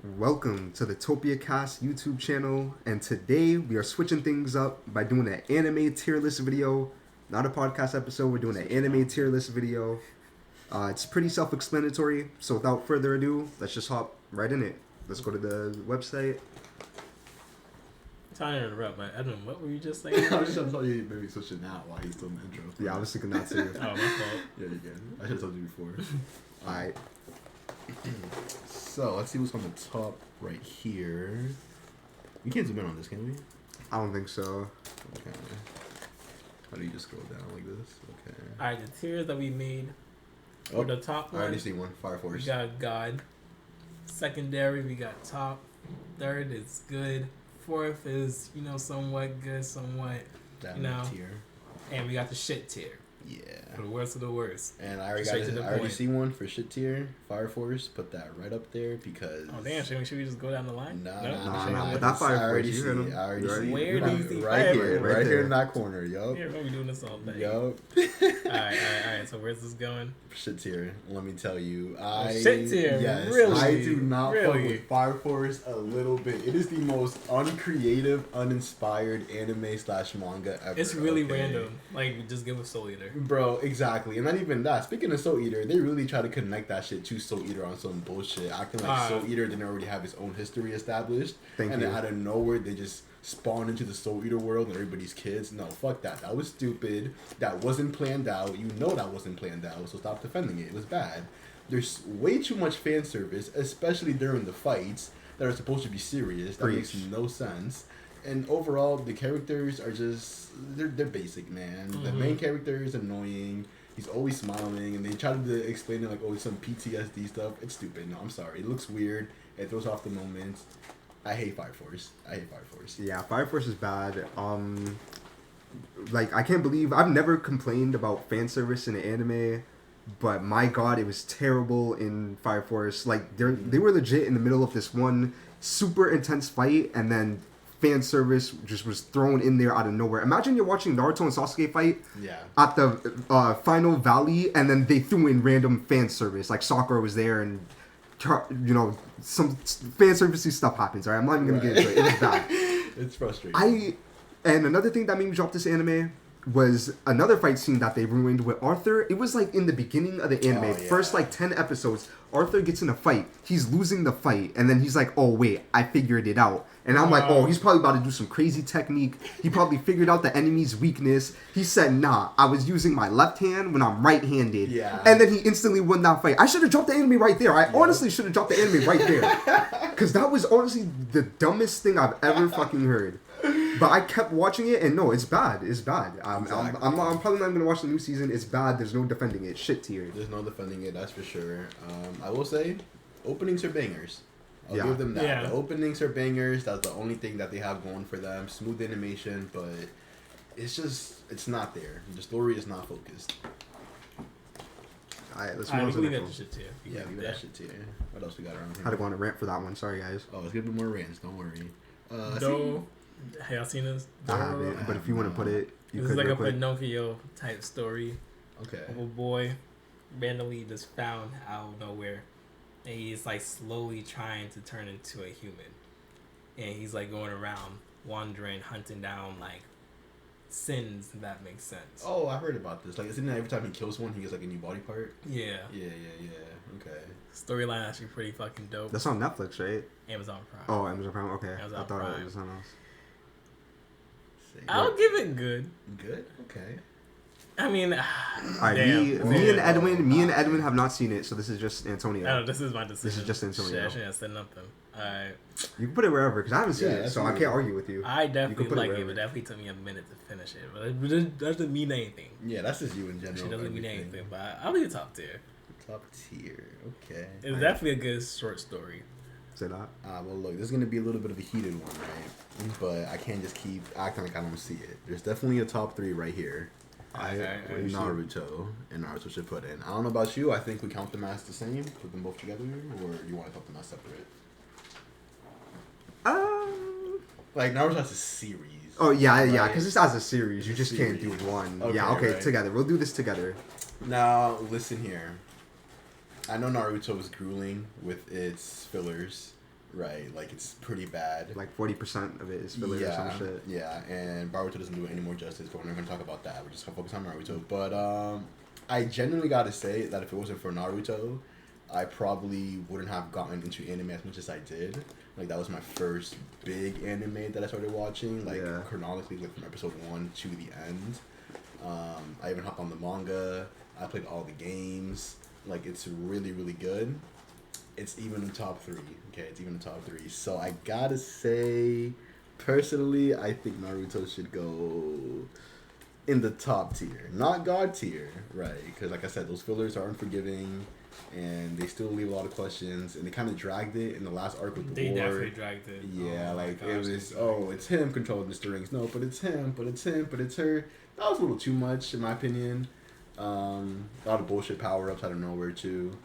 Welcome to the TopiaCast YouTube channel, and today we are switching things up by doing an anime tier list video. Not a podcast episode, we're doing an anime tier list video. It's pretty self-explanatory, so without further ado, let's just hop right in it. Let's go to the website. Sorry to interrupt, but Edwin, what were you just saying? I was just trying to tell you maybe switch it now while he's still in the intro. Yeah, I was thinking that too. Oh, my fault. Yeah, you can. I should have told you before. Alright. So, let's see what's on the top right here. We can't zoom in on this, can we? I don't think so. Okay. How do you just scroll down like this? Okay. Alright, the tiers that we made. For the top I one, already see one. Fire Force. we got God. Secondary, we got top. Third is good. Fourth is, somewhat good, somewhat, that tier. And we got the shit tier. Yeah. For the worst of the worst. And I already Straight to the I already point. see one for shit tier. Fire Force. Put that right up there because. Oh, damn. Should we just go down the line? Nah, Nope. Nah, but that Fire I already Force, see you heard it. him. I already You see already- it. Where do you see right Fire here, Force? right here in that corner, yup. Yeah, we'll be doing this all day. Yup. Alright. So where's this going? Shit tier. Let me tell you, shit tier? Yes, Really? I do not fuck Really? with Fire Force a little bit. It is the most uncreative, uninspired anime/manga ever. It's really okay? random. Like, just give us Soul Eater. Bro, exactly. And not even that. Speaking of Soul Eater, they really try to connect that shit to Soul Eater on some bullshit. Acting like Soul Eater didn't already have his own history established. Thank and you. then out of nowhere, they just spawn into the Soul Eater world and everybody's kids. No, fuck that. That was stupid. That wasn't planned out. You know that wasn't planned out, so stop defending it. It was bad. There's way too much fan service, especially during the fights that are supposed to be serious. That makes no sense. And overall, the characters are just they're basic, man. Mm-hmm. The main character is annoying. He's always smiling, and they try to explain it like, oh, it's some PTSD stuff. It's stupid. No, I'm sorry. It looks weird. It throws off the moment. I hate Fire Force. Yeah, Fire Force is bad. Like, I can't believe I've never complained about fan service in an anime, but my god, it was terrible in Fire Force. Like, they were legit in the middle of this one super intense fight, and then fan service just was thrown in there out of nowhere. Imagine you're watching Naruto and Sasuke fight at the final valley, and then they threw in random fan service. Like, Sakura was there, and some fan servicey stuff happens. All right, I'm not even gonna get into it. It was bad. It's frustrating. And another thing that made me drop this anime was another fight scene that they ruined with Arthur. It was like in the beginning of the anime, first like 10 episodes, Arthur gets in a fight. He's losing the fight, and then he's like, oh wait, I figured it out. And I'm like, oh, he's probably about to do some crazy technique. He probably figured out the enemy's weakness. He said, nah, I was using my left hand when I'm right-handed. Yeah. And then he instantly won that fight. I should have dropped the anime right there. I honestly should have dropped the anime right there. Because that was honestly the dumbest thing I've ever fucking heard. But I kept watching it, and no, it's bad. It's bad. I'm probably not going to watch the new season. It's bad. There's no defending it. Shit tier. There's no defending it, that's for sure. I will say, openings are bangers. I'll give them that. Yeah. The openings are bangers. That's the only thing that they have going for them. Smooth animation, but it's not there. The story is not focused. Alright, let's move on to the next one. Shit tier. Yeah, leave that shit to you. What else we got around here? Had to go on a rant for that one. Sorry, guys. Oh, it's gonna be more rants. Don't worry. Have y'all seen this? I haven't, but if you want to put it, you This could is like real a quick. Pinocchio type story. Okay. Of a boy randomly just found out of nowhere, and he's like slowly trying to turn into a human, and he's like going around wandering, hunting down like sins. If that makes sense. Oh, I heard about this. Like, isn't it every time he kills one, he gets like a new body part? Yeah. Yeah. Okay. Storyline actually pretty fucking dope. That's on Netflix, right? Amazon Prime. Oh, Amazon Prime. Okay, Amazon I thought Prime. it was something else. I'll give it good. Good. Okay. I mean, All right, me and Edwin have not seen it, so this is just Antonio. No, this is my decision. This is just Antonio. Shit, I shouldn't have said nothing. Alright. You can put it wherever because I haven't seen Yeah, it, that's so I weird. can't argue with you. I You can definitely put it like it, wherever. but definitely took me a minute to finish it. But it doesn't mean anything. Yeah, that's just you in general. She doesn't mean everything. anything, but I'll be the top tier. Top tier. Okay. It's definitely a good short story. Say that. Well, look, this is gonna be a little bit of a heated one, right? But I can't just keep acting like I don't see it. There's definitely a top 3 right here. Alright. Naruto and Naruto should put in. I don't know about you. I think we count them as the same. Put them both together, or you want to count them as separate? Like Naruto has a series. Oh yeah, right? yeah. Because this has a series. You It's a just can't do series. one. Okay, Yeah. Okay. right. Together. We'll do this together. Now listen here. I know Naruto is grueling with its fillers, right? Like, it's pretty bad. Like 40% of it is filler or some shit. Yeah, and Naruto doesn't do it any more justice, but we're not going to talk about that. We're just going to focus on Naruto. But I genuinely got to say that if it wasn't for Naruto, I probably wouldn't have gotten into anime as much as I did. Like, that was my first big anime that I started watching, like, chronologically, like, from episode 1 to the end. I even hopped on the manga. I played all the games. Like, it's really, really good. It's even in top 3. Okay, it's even in top 3. So I gotta say, personally, I think Naruto should go in the top tier, not God tier, right? Because like I said, those fillers are unforgiving, and they still leave a lot of questions. And they kind of dragged it in the last arc with the war. They definitely dragged it. Yeah, it was it's him controlling the strings. No, but it's him. But it's him. But it's her. That was a little too much, in my opinion. A lot of bullshit power-ups out of nowhere too,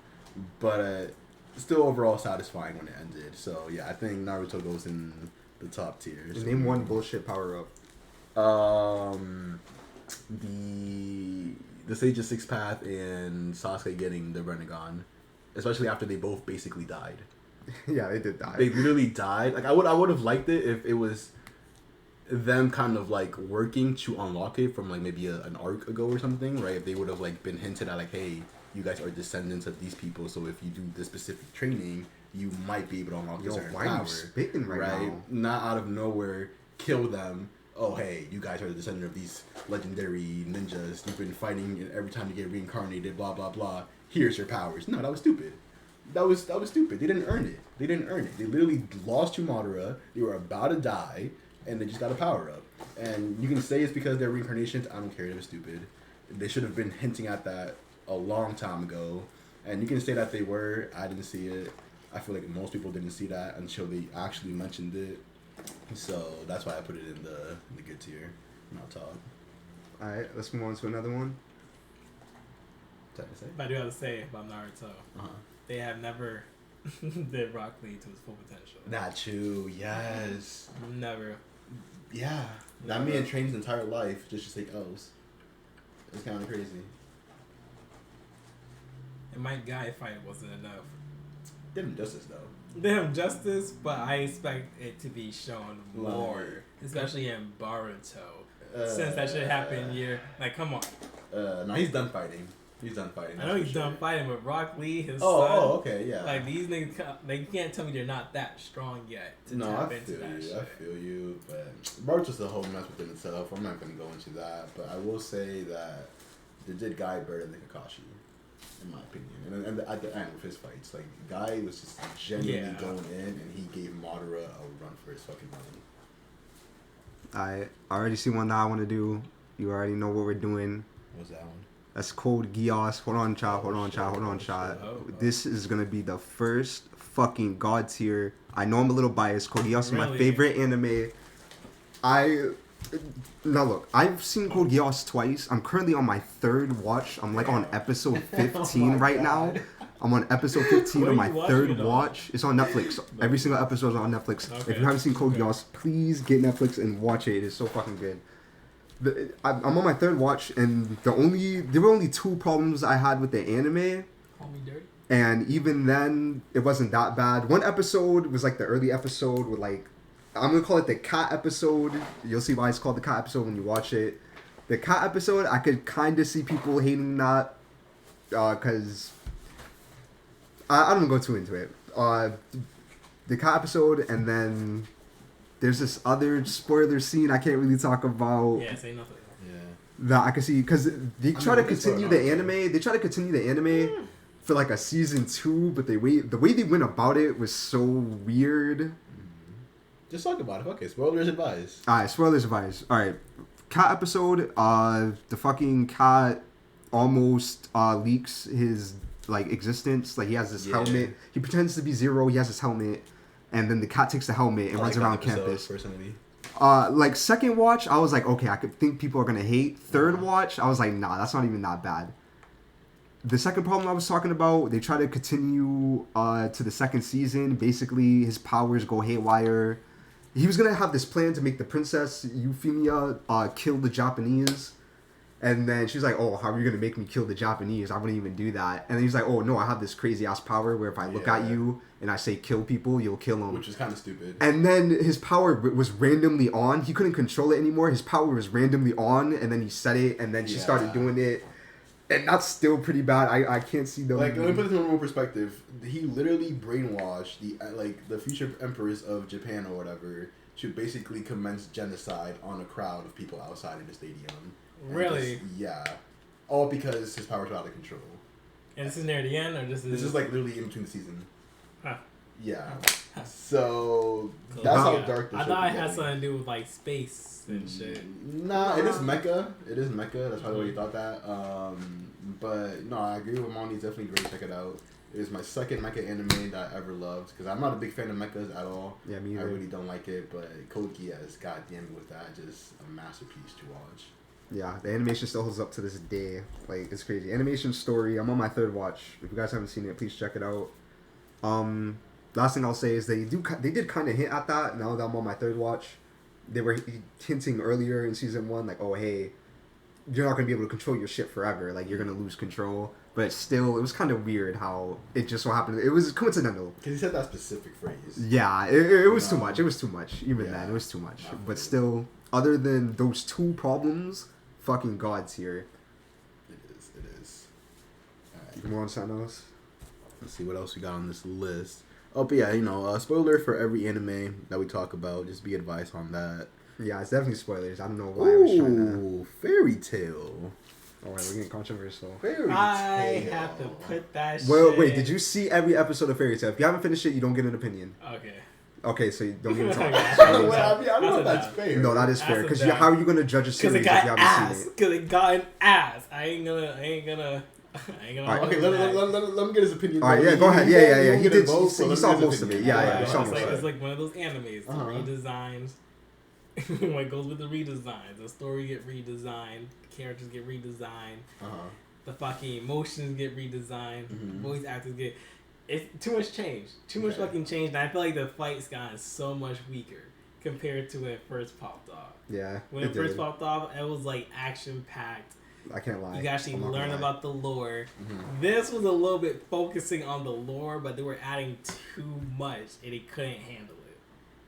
but still overall satisfying when it ended. So yeah, I think Naruto goes in the top tier. So name one bullshit power-up. The Sage of Sixth Path and Sasuke getting the Rinnegan, especially after they both basically died. Yeah, they did die. They literally died. Like I would have liked it if it was them kind of like working to unlock it from like maybe an arc ago or something, right? If they would have like been hinted at like, hey, you guys are descendants of these people, so if you do this specific training, you might be able to unlock a certain why power. are you spitting right now? Not out of nowhere, kill them. Oh, hey, you guys are the descendant of these legendary ninjas. You've been fighting every time you get reincarnated, blah, blah, blah. Here's your powers. No, that was stupid. That was stupid. They didn't earn it. They literally lost to Madara. They were about to die, and they just got a power-up. And you can say it's because they're reincarnations. I don't care. It was stupid. They should have been hinting at that a long time ago. And you can say that they were. I didn't see it. I feel like most people didn't see that until they actually mentioned it. So that's why I put it in the good tier. Not top. Alright, let's move on to another one. What's that to say? But I do have to say about Naruto, Uh-huh. they have never did Rock Lee to his full potential. That too, yes. Never. Yeah. That man trained his entire life just to take L's. It's kind of crazy. And my guy fight wasn't enough. Did him justice though. Did him justice, but I expect it to be shown more, especially in Boruto. Since that shit happened like, come on. No, he's done fighting. I know he's done fighting with Rock Lee, his son. Oh, okay, yeah. Like, these niggas, like, you can't tell me they're not that strong yet to tap into that shit. I feel you, but Boruto's a whole mess within itself. I'm not going to go into that, but I will say that they did Guy better than Kakashi, in my opinion. And at the end with his fights, like, Guy was just genuinely going in, and he gave Madara a run for his fucking money. I already see one that I want to do. You already know what we're doing. What's that one? That's Code Geass. Hold on, chat. This is going to be the first fucking god tier. I know I'm a little biased. Code Geass is my favorite anime. Now look, I've seen Code Geass twice. I'm currently on my third watch. I'm like on episode 15 right now. I'm on episode 15 of my third watch. It's on Netflix. Every single episode is on Netflix. Okay. If you haven't seen Code Geass, please get Netflix and watch it. It is so fucking good. I'm on my third watch, and there were only 2 problems I had with the anime. Call me dirty. And even then, it wasn't that bad. One episode was like the early episode with like, I'm gonna call it the cat episode. You'll see why it's called the cat episode when you watch it. The cat episode, I could kind of see people hating that, cause I don't go too into it. The cat episode, and then there's this other spoiler scene I can't really talk about. Yeah, say nothing. Yeah. That I can see, because they try to continue the anime. For like a season 2, but the way they went about it was so weird. Just talk about it. Okay, spoilers advised. Alright, spoilers advised. Alright, cat episode. The fucking cat almost leaks his like existence. Like he has this helmet. He pretends to be Zero. He has this helmet, and then the cat takes the helmet and runs around campus. Personally. Like second watch, I was like, okay, I could think people are gonna hate. Third watch, I was like, nah, that's not even that bad. The second problem I was talking about, they try to continue to the second season. Basically, his powers go haywire. He was going to have this plan to make the princess Euphemia kill the Japanese. And then she's like, oh, how are you going to make me kill the Japanese? I wouldn't even do that. And then he's like, oh, no, I have this crazy-ass power where if I look at you and I say kill people, you'll kill them. Which is kind of stupid. And then his power was randomly on. He couldn't control it anymore. His power was randomly on, and then he said it, and then she started doing it. And that's still pretty bad. I can't see them. Like, let me put this in a normal perspective. He literally brainwashed the future emperors of Japan or whatever to basically commence genocide on a crowd of people outside in the stadium. Really? Yeah. All because his powers were out of control. And this is near the end, or this is like literally in between the season. Huh. Yeah. So that's how dark the show I thought it had getting. something to do with like space and shit. Nah, it is Mecha. It is Mecha. That's probably why you thought that. But no, I agree with Monty. It's definitely great. Check it out. It is my second mecha anime that I ever loved because I'm not a big fan of mechas at all. Yeah, me either. I really don't like it, but Code Geass, goddamn with that, just a masterpiece to watch. Yeah, the animation still holds up to this day. Like, it's crazy. Animation story. I'm on my third watch. If you guys haven't seen it, please check it out. Last thing I'll say is they did kind of hint at that. Now that I'm on my third watch, they were hinting earlier in season 1, like, oh hey, you're not gonna be able to control your shit forever. Like, you're gonna lose control. But still, it was kind of weird how it just so happened. It was coincidental. Because he said that specific phrase. Yeah, it was too much. It was too much. Even then, it was too much. But still, other than those two problems, fucking God's here. It is. Alright. You can move on to something else? Let's see what else we got on this list. Oh, but yeah, spoiler for every anime that we talk about. Just be advised on that. Yeah, it's definitely spoilers. I don't know why I was trying to... Fairy Tail. Alright, we're getting controversial. Fairy I Tail. have to put that Well, shit... wait, did you see every episode of Fairy Tail? If you haven't finished it, you don't get an opinion. Okay. Okay, so you don't even talk. I don't know if that's fair. No, that is fair. That's Because a how are you going to judge a Because series it if got you haven't ass. seen it? Because it got an ass. I ain't gonna... Alright, Okay, let me get his opinion. Alright, yeah, go ahead. Yeah. He did. He saw most of it. Yeah, he saw most of it. It's like one of those animes. The redesigns. When it goes with the redesigns. The story get redesigned. The characters get redesigned. The fucking emotions get redesigned. The voice actors get... It's too much change. Too much fucking change. And I feel like the fight's gotten so much weaker compared to when it first popped off. Yeah. When it first popped off, it was like action-packed. I can't lie. You can actually learn about the lore. This was a little bit focusing on the lore, but they were adding too much, and they couldn't handle it.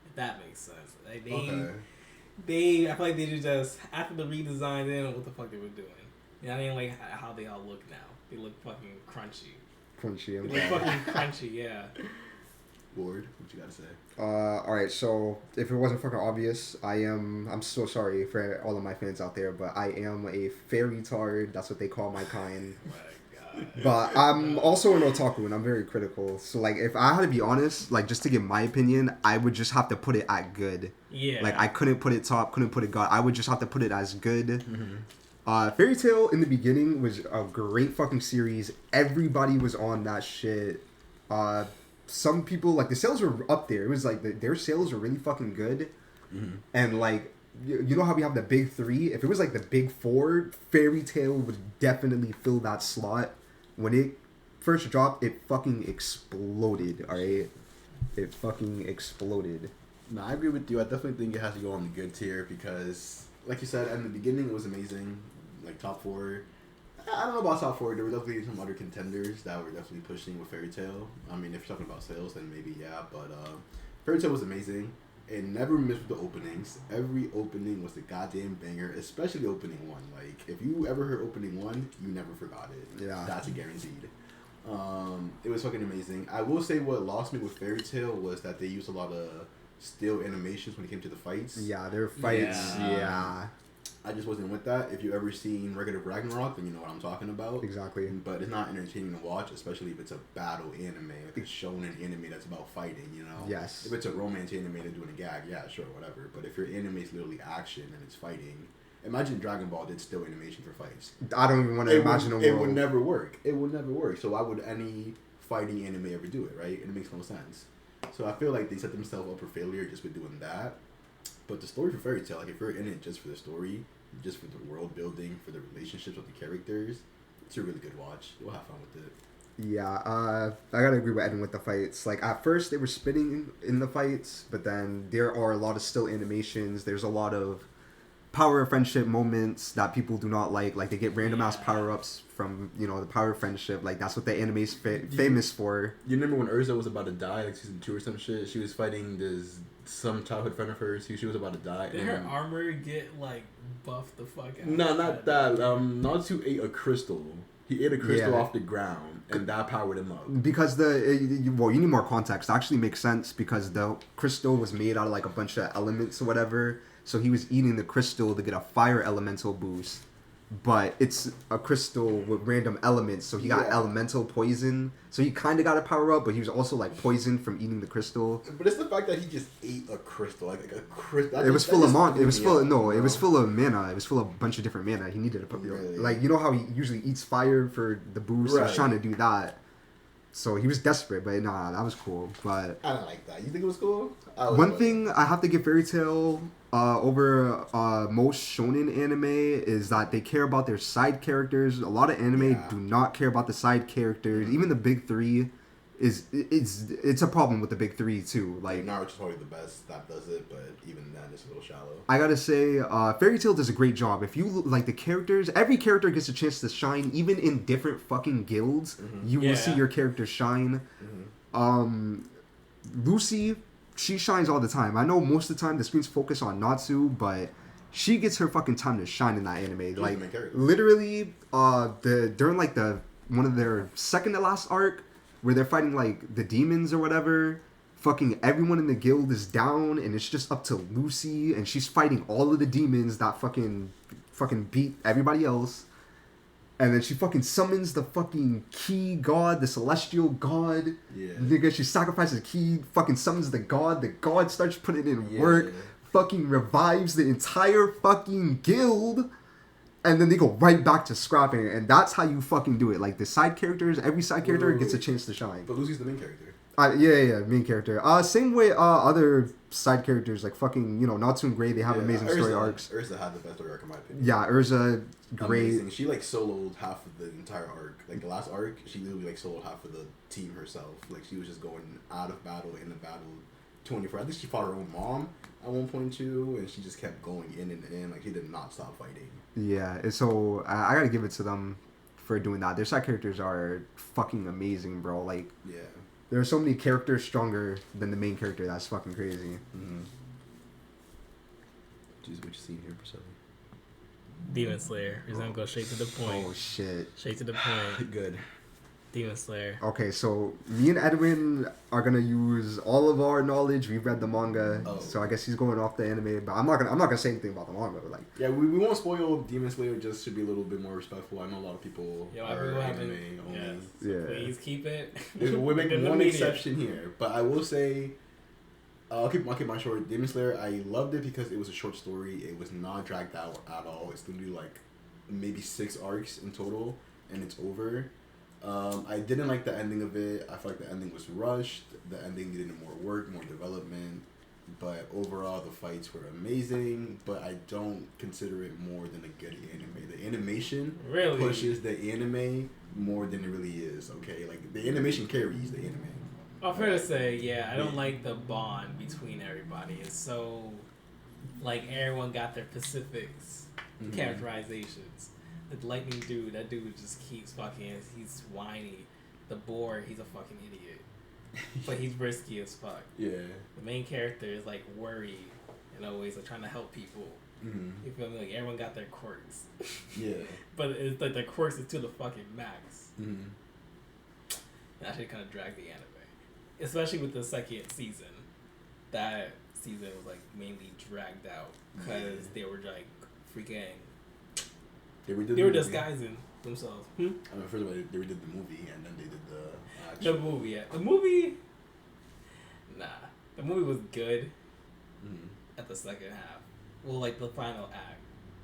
If that makes sense. Like I feel like they just after the redesign, they didn't know what the fuck they were doing. I didn't like how they all look now. They look fucking crunchy. Crunchy. They look fucking crunchy, yeah. Ward, what you gotta say? Alright, so if it wasn't fucking obvious, I'm so sorry for all of my fans out there, but I am a fairy tard. That's what they call my kind. Oh my God. But I'm also an otaku, and I'm very critical. So, like, if I had to be honest, like, just to give my opinion, I would just have to put it at good. Yeah. Like, I couldn't put it top, couldn't put it god. I would just have to put it as good. Fairy Tail in the beginning was a great fucking series. Everybody was on that shit. Some people, like, the sales were up there. It was like their sales were really fucking good. And, like, you know how we have the big three? If it was like the big four, Fairy Tail would definitely fill that slot. When it first dropped, it fucking exploded, alright? It fucking exploded. No, I agree with you. I definitely think it has to go on the good tier because, like you said, in the beginning it was amazing. Like, top 4. I don't know about top 4. There were definitely some other contenders that were definitely pushing with Fairy Tail. I mean, if you're talking about sales, then maybe, yeah. But Fairy Tail was amazing. It never missed with the openings. Every opening was a goddamn banger, especially opening 1. Like, if you ever heard opening 1, you never forgot it. Yeah. That's a guaranteed. It was fucking amazing. I will say what lost me with Fairy Tail was that they used a lot of still animations when it came to the fights. Yeah, their fights, yeah. I just wasn't with that. If you ever seen Regular Ragnarok, then you know what I'm talking about. Exactly. But it's not entertaining to watch, especially if it's a battle anime, like a shonen anime that's about fighting, you know? Yes. If it's a romance anime that's doing a gag, yeah, sure, whatever. But if your anime is literally action and it's fighting, imagine Dragon Ball did still animation for fights. I don't even want to imagine a world. It would never work. It would never work. So why would any fighting anime ever do it, right? It makes no sense. So I feel like they set themselves up for failure just with doing that. But the story for Fairy Tail, like if you're in it just for the story, just for the world building, for the relationships with the characters, it's a really good watch. You'll have fun with it. Yeah, I gotta agree with Evan with the fights. Like, at first they were spinning in the fights, but then there are a lot of still animations. There's a lot of power of friendship moments that people do not like. Like they get random ass power ups from the power of friendship. Like that's what the anime's famous for. You remember when Urza was about to die, like season 2 or some shit? She was fighting some childhood friend of hers. She was about to die. Did her armor get like buffed the fuck out? No, not that. Natsu ate a crystal. He ate a crystal off the ground, and that powered him up. Because you need more context. It actually makes sense because the crystal was made out of like a bunch of elements or whatever. So he was eating the crystal to get a fire elemental boost. But it's a crystal with random elements, so he got elemental poison. So he kind of got a power up, but he was also like poisoned from eating the crystal. But it's the fact that he just ate a crystal, like a crystal. It was full of mana. It was full of mana. It was full of a bunch of different mana. He needed to put like how he usually eats fire for the boost. Right. He was trying to do that. So he was desperate, but nah, that was cool. But I don't like that. You think it was cool? One thing I have to give Fairy Tail over most shonen anime is that they care about their side characters. A lot of anime do not care about the side characters. Even the big three it's a problem with the big three too. Like Naruto's probably the best that does it, but even then it's a little shallow. I gotta say, Fairy Tail does a great job. If you like the characters, every character gets a chance to shine, even in different fucking guilds. Mm-hmm. You will see your character shine. Mm-hmm. Lucy, she shines all the time. I know most of the time the screens focus on Natsu, but she gets her fucking time to shine in that anime. She's like literally, during like one of their second to last arc, where they're fighting like the demons or whatever, fucking everyone in the guild is down, and it's just up to Lucy, and she's fighting all of the demons that fucking beat everybody else. And then she fucking summons the fucking key god, the celestial god. Yeah. Nigga, she sacrifices the key, fucking summons the god starts putting in work, fucking revives the entire fucking guild. And then they go right back to scrapping it. And that's how you fucking do it. Like, the side characters, every side character gets a chance to shine. But Lucy's the main character. Main character. Same way other side characters, like fucking, Natsu and Gray, they have amazing story arcs. Urza had the best story arc in my opinion. Yeah, Urza, great. Amazing. She, like, soloed half of the entire arc. Like, the last arc, she literally, like, soloed half of the team herself. Like, she was just going out of battle, in the battle, 24. I think she fought her own mom at one point too, and she just kept going in and in. Like, she did not stop fighting. Yeah, and so I gotta give it to them for doing that. Their side characters are fucking amazing, bro. Like, there are so many characters stronger than the main character. That's fucking crazy. Mm-hmm. Jeez, what you seen here, Priscilla? Demon Slayer. We're gonna go straight to the point. Oh shit! Straight to the point. Good. Demon Slayer. Okay, so me and Edwin are gonna use all of our knowledge. We've read the manga, so I guess he's going off the anime. But I'm not gonna say anything about the manga. But like, we won't spoil Demon Slayer. Just to be a little bit more respectful. I know a lot of people are anime only. So please keep it. We'll make one exception here, but I will say, I'll keep mine short. Demon Slayer, I loved it because it was a short story. It was not dragged out at all. It's gonna be like maybe 6 arcs in total, and it's over. I didn't like the ending of it. I feel like the ending was rushed. The ending needed more work, more development. But overall, the fights were amazing. But I don't consider it more than a good anime. The animation pushes the anime more than it really is. Okay, like the animation carries the anime. Oh, fair to say, I don't like the bond between everybody. It's so like everyone got their specifics, characterizations. The lightning dude, that dude just keeps fucking, he's whiny. The boar, he's a fucking idiot. But he's risky as fuck. Yeah. The main character is like worried and always like trying to help people. Mm-hmm. You feel me? Like everyone got their quirks. Yeah. But it's like their quirks is to the fucking max. Mm-hmm. That should kind of drag the anime. Especially with the second season. That season was like mainly dragged out because they were like freaking... They were disguising themselves. I mean, first of all, they redid the movie, and then they did the action. The movie, yeah. The movie... Nah. The movie was good at the second half. Well, like, the final act.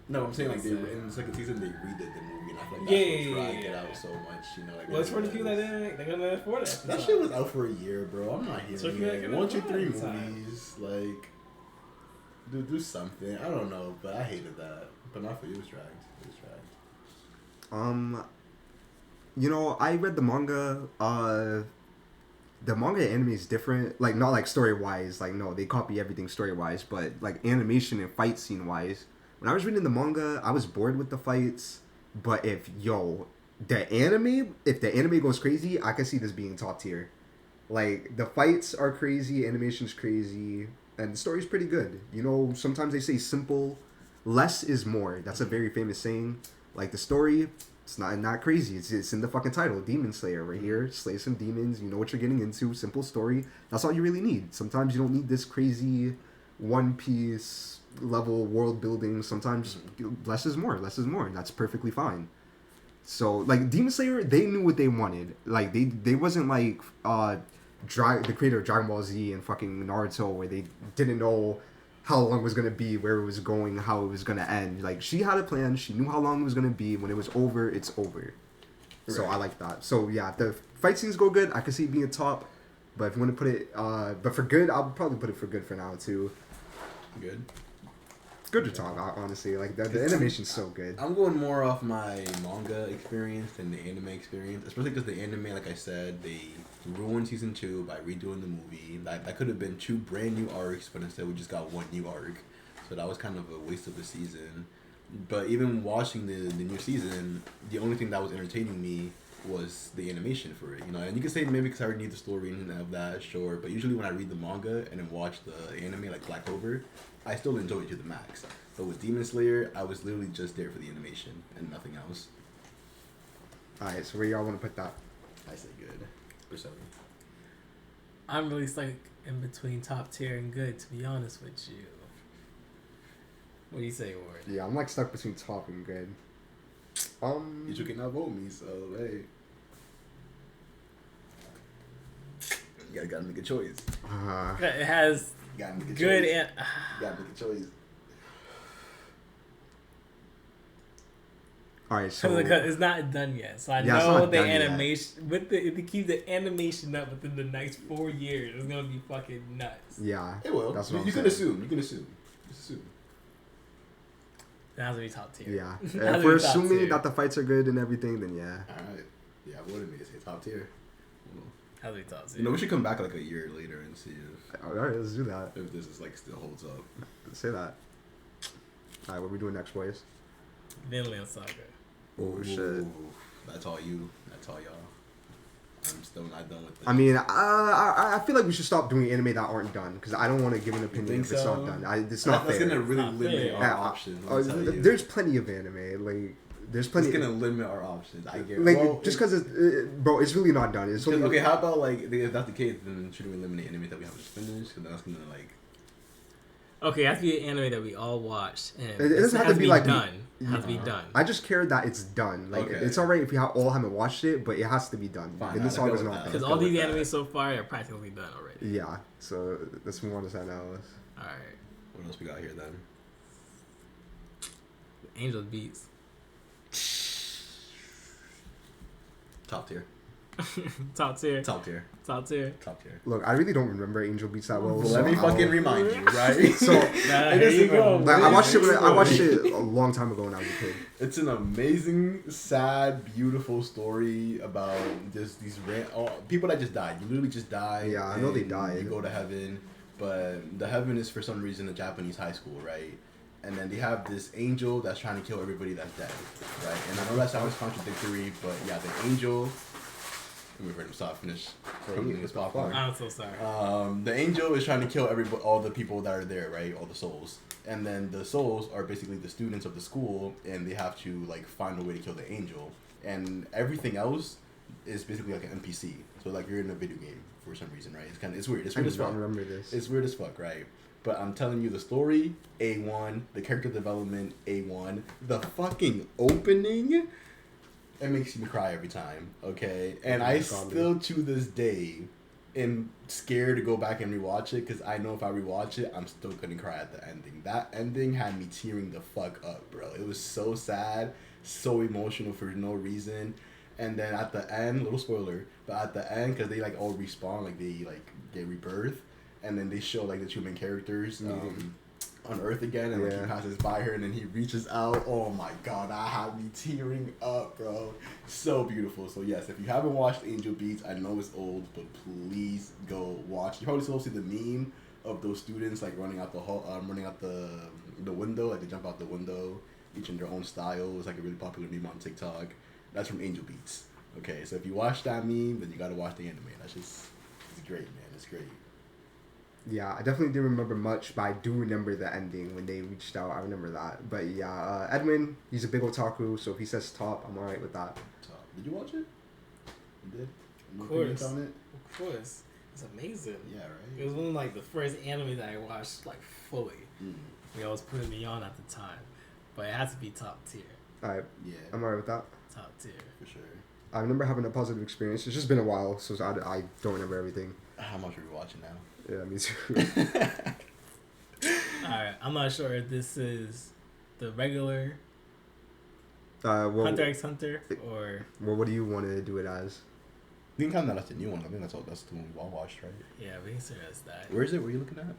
No, I'm saying, like, in the second season, they redid the movie, and I feel like that's what dragged it out so much, Like, well, it's for the people that they're gonna afford it. That shit was out for a year, bro. I'm not hearing it. 1, 2, 3 movies, like... Do something. I don't know, but I hated that. But not for you, it was dragged. I read the manga. The manga anime is different. Like, not like story wise. Like, no, they copy everything story wise. But like animation and fight scene wise, when I was reading the manga, I was bored with the fights. But if the anime goes crazy, I can see this being top tier. Like the fights are crazy, animation's crazy, and the story's pretty good. You know, sometimes they say simple, less is more. That's a very famous saying. Like the story, it's not crazy. It's in the fucking title, Demon Slayer. Right here, slay some demons. You know what you're getting into. Simple story. That's all you really need. Sometimes you don't need this crazy One Piece level world building. Sometimes less is more. Less is more. And that's perfectly fine. So like Demon Slayer, they knew what they wanted. Like they wasn't like the creator of Dragon Ball Z and fucking Naruto where they didn't know how long it was gonna be, where it was going, how it was gonna end. Like she had a plan. She knew how long it was gonna be. When it was over, it's over. Right. So I like that. So yeah, the fight scenes go good. I can see it being top. But if you want to put it, but for good, I'll probably put it for good for now too. Good. It's good to talk, honestly. Like the animation's so good. I'm going more off my manga experience than the anime experience, especially because the anime, like I said, they ruined season 2 by redoing the movie. That could have been 2 brand new arcs, but instead we just got 1 new arc. So that was kind of a waste of a season. But even watching the new season, the only thing that was entertaining me was the animation for it, you know. And you can say maybe because I already knew the story and of that, sure. But usually when I read the manga and then watch the anime, like Black Clover, I still enjoy it to the max. But with Demon Slayer, I was literally just there for the animation and nothing else. Alright, so where y'all want to put that? I say good. For 7. I'm really stuck in between top tier and good, to be honest with you. What do you say, Ward? Yeah, I'm like stuck between top and good. You two cannot vote me, so hey. You gotta make a choice. It has good and you gotta make a choice. Alright, so it's not done yet. So I know the animation with if you keep the animation up within the next 4 years, it's gonna be fucking nuts. Yeah, it will. That's what you can assume. You can assume. Just assume. That has to be top tier. Yeah, if we're assuming that the fights are good and everything, then yeah. Alright. Yeah, I wanted me to say top tier. Has to be top tier. You know, we should come back like a year later and see if. Alright, let's do that. If this is like still holds up. Let's say that. Alright, what are we doing next, boys? Vinland Saga. Oh shit. That's all you. That's all y'all. I'm still not done with this. I mean, I feel like we should stop doing anime that aren't done because I don't want to give an opinion if it's not done. It's not fair. That's gonna really limit our options. There's plenty of anime. Like, there's plenty. It's gonna limit our options. I get. Like, just because bro, it's really not done. It's okay. How about like if that's the case, then shouldn't we eliminate anime that we haven't finished? Because that's gonna like. Okay, it has to be an anime that we all watch. And it doesn't have to be like done. It has to be done. I just care that it's done. Like it's alright if you all haven't watched it, but it has to be done. Fine, this song is not done. Because all these animes so far are practically done already. Yeah. So let's move on to that now. All right. What else we got here then? Angel Beats. Top tier. Top tier. Top tier. Top tier. Top tier. Look, I really don't remember Angel Beats that well. Well, let me fucking remind you, right? So here you go. Like, I watched it a long time ago when I was a kid. It's an amazing, sad, beautiful story about these people that just died. You literally just die. Yeah, I know they died. You go to heaven, but the heaven is for some reason a Japanese high school, right? And then they have this angel that's trying to kill everybody that's dead, right? And I know that sounds contradictory, but yeah, the angel. Let me ready to stop. Finish. I'm so sorry. The angel is trying to kill all the people that are there, right? All the souls, and then the souls are basically the students of the school, and they have to like find a way to kill the angel, and everything else is basically like an NPC. So like you're in a video game for some reason, right? It's weird. It's weird as fuck. I don't remember this. It's weird as fuck, right? But I'm telling you, the story A1, the character development A1, the fucking opening. It makes me cry every time, okay? And I still, to this day, am scared to go back and rewatch it because I know if I rewatch it, I'm still gonna cry at the ending. That ending had me tearing the fuck up, bro. It was so sad, so emotional for no reason. And then at the end, little spoiler, but at the end, because they like all respawn, like they like get rebirth, and then they show like the 2 main characters on Earth again, and like he passes by her, and then he reaches out. Oh my god, I had me tearing up, bro. So beautiful. So yes, if you haven't watched Angel Beats, I know it's old, but please go watch. You probably still see the meme of those students like running out the hall, running out the window, like they jump out the window, each in their own style. It's like a really popular meme on TikTok. That's from Angel Beats. Okay, so if you watch that meme, then you gotta watch the anime. It's great, man. It's great. Yeah, I definitely didn't remember much, but I do remember the ending when they reached out. I remember that. But yeah, Edwin, he's a big otaku, so if he says top, I'm alright with that. Top. Did you watch it? You did? Of course. On it? Of course. It's amazing. Yeah, right? It was one of like the first anime that I watched like fully. Mm. It was putting me on at the time. But it has to be top tier. Alright, Yeah, I'm alright with that. Top tier. for sure. I remember having a positive experience. It's just been a while, so I don't remember everything. How much are we watching now? Yeah, me too. Alright, I'm not sure if this is the regular Well, Hunter x Hunter or what do you want to do it as? You can count that as the new one. I think that's the one we all watched, right? yeah, we can say that's that. Where is it? Where are you looking at?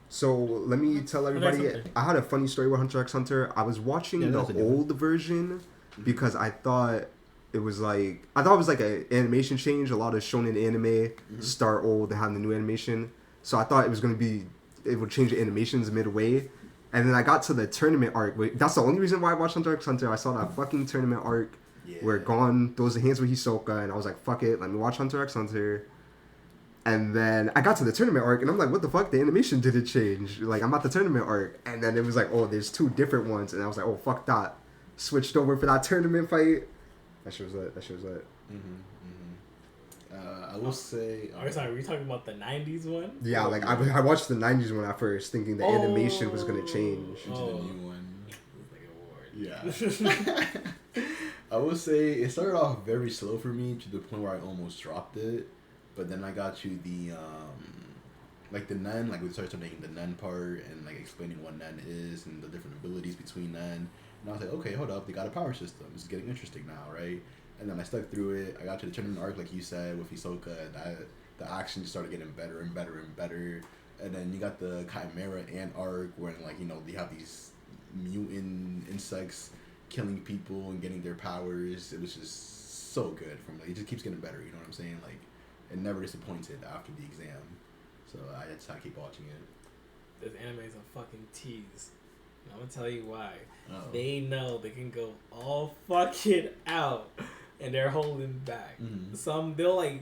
So let me tell Hunter x everybody, Hunter. I had a funny story with Hunter x Hunter. I was watching Yeah, the that's a new one. old version because I thought it was like an animation change. A lot of shonen anime start old and have the new animation. So I thought it would change the animations midway. And then I got to the tournament arc. That's the only reason why I watched Hunter x Hunter. I saw that fucking tournament arc where Gon throws the hands with Hisoka, and I was like, fuck it, let me watch Hunter x Hunter. And then I got to the tournament arc, and I'm like, what the fuck? The animation didn't change. Like, I'm at the tournament arc. And then it was like, oh, there's two different ones. And I was like, oh, fuck that. Switched over for that tournament fight. That shit was it. I will say. Oh, sorry, were you talking about the 90s one? Yeah, like, I watched the 90s one at first, thinking the animation was going to change. Into the new one. It was like a award. Yeah. I will say it started off very slow for me to the point where I almost dropped it. But then I got to the like the Nen, like we started making the Nen part and like explaining what Nen is and the different abilities between Nen. And I was like, okay, hold up, they got a power system. It's getting interesting now, right? And then I stuck through it. I got to the tournament arc, like you said, with Hisoka. The action just started getting better and better and better. And then you got the Chimera Ant arc, where like they have these mutant insects killing people and getting their powers. It was just so good. It just keeps getting better. You know what I'm saying? Like, it never disappointed after the exam. So I just keep watching it. This anime is a fucking tease. And I'm gonna tell you why. Oh. They know they can go all fucking out, and they're holding back. Mm-hmm. They'll like,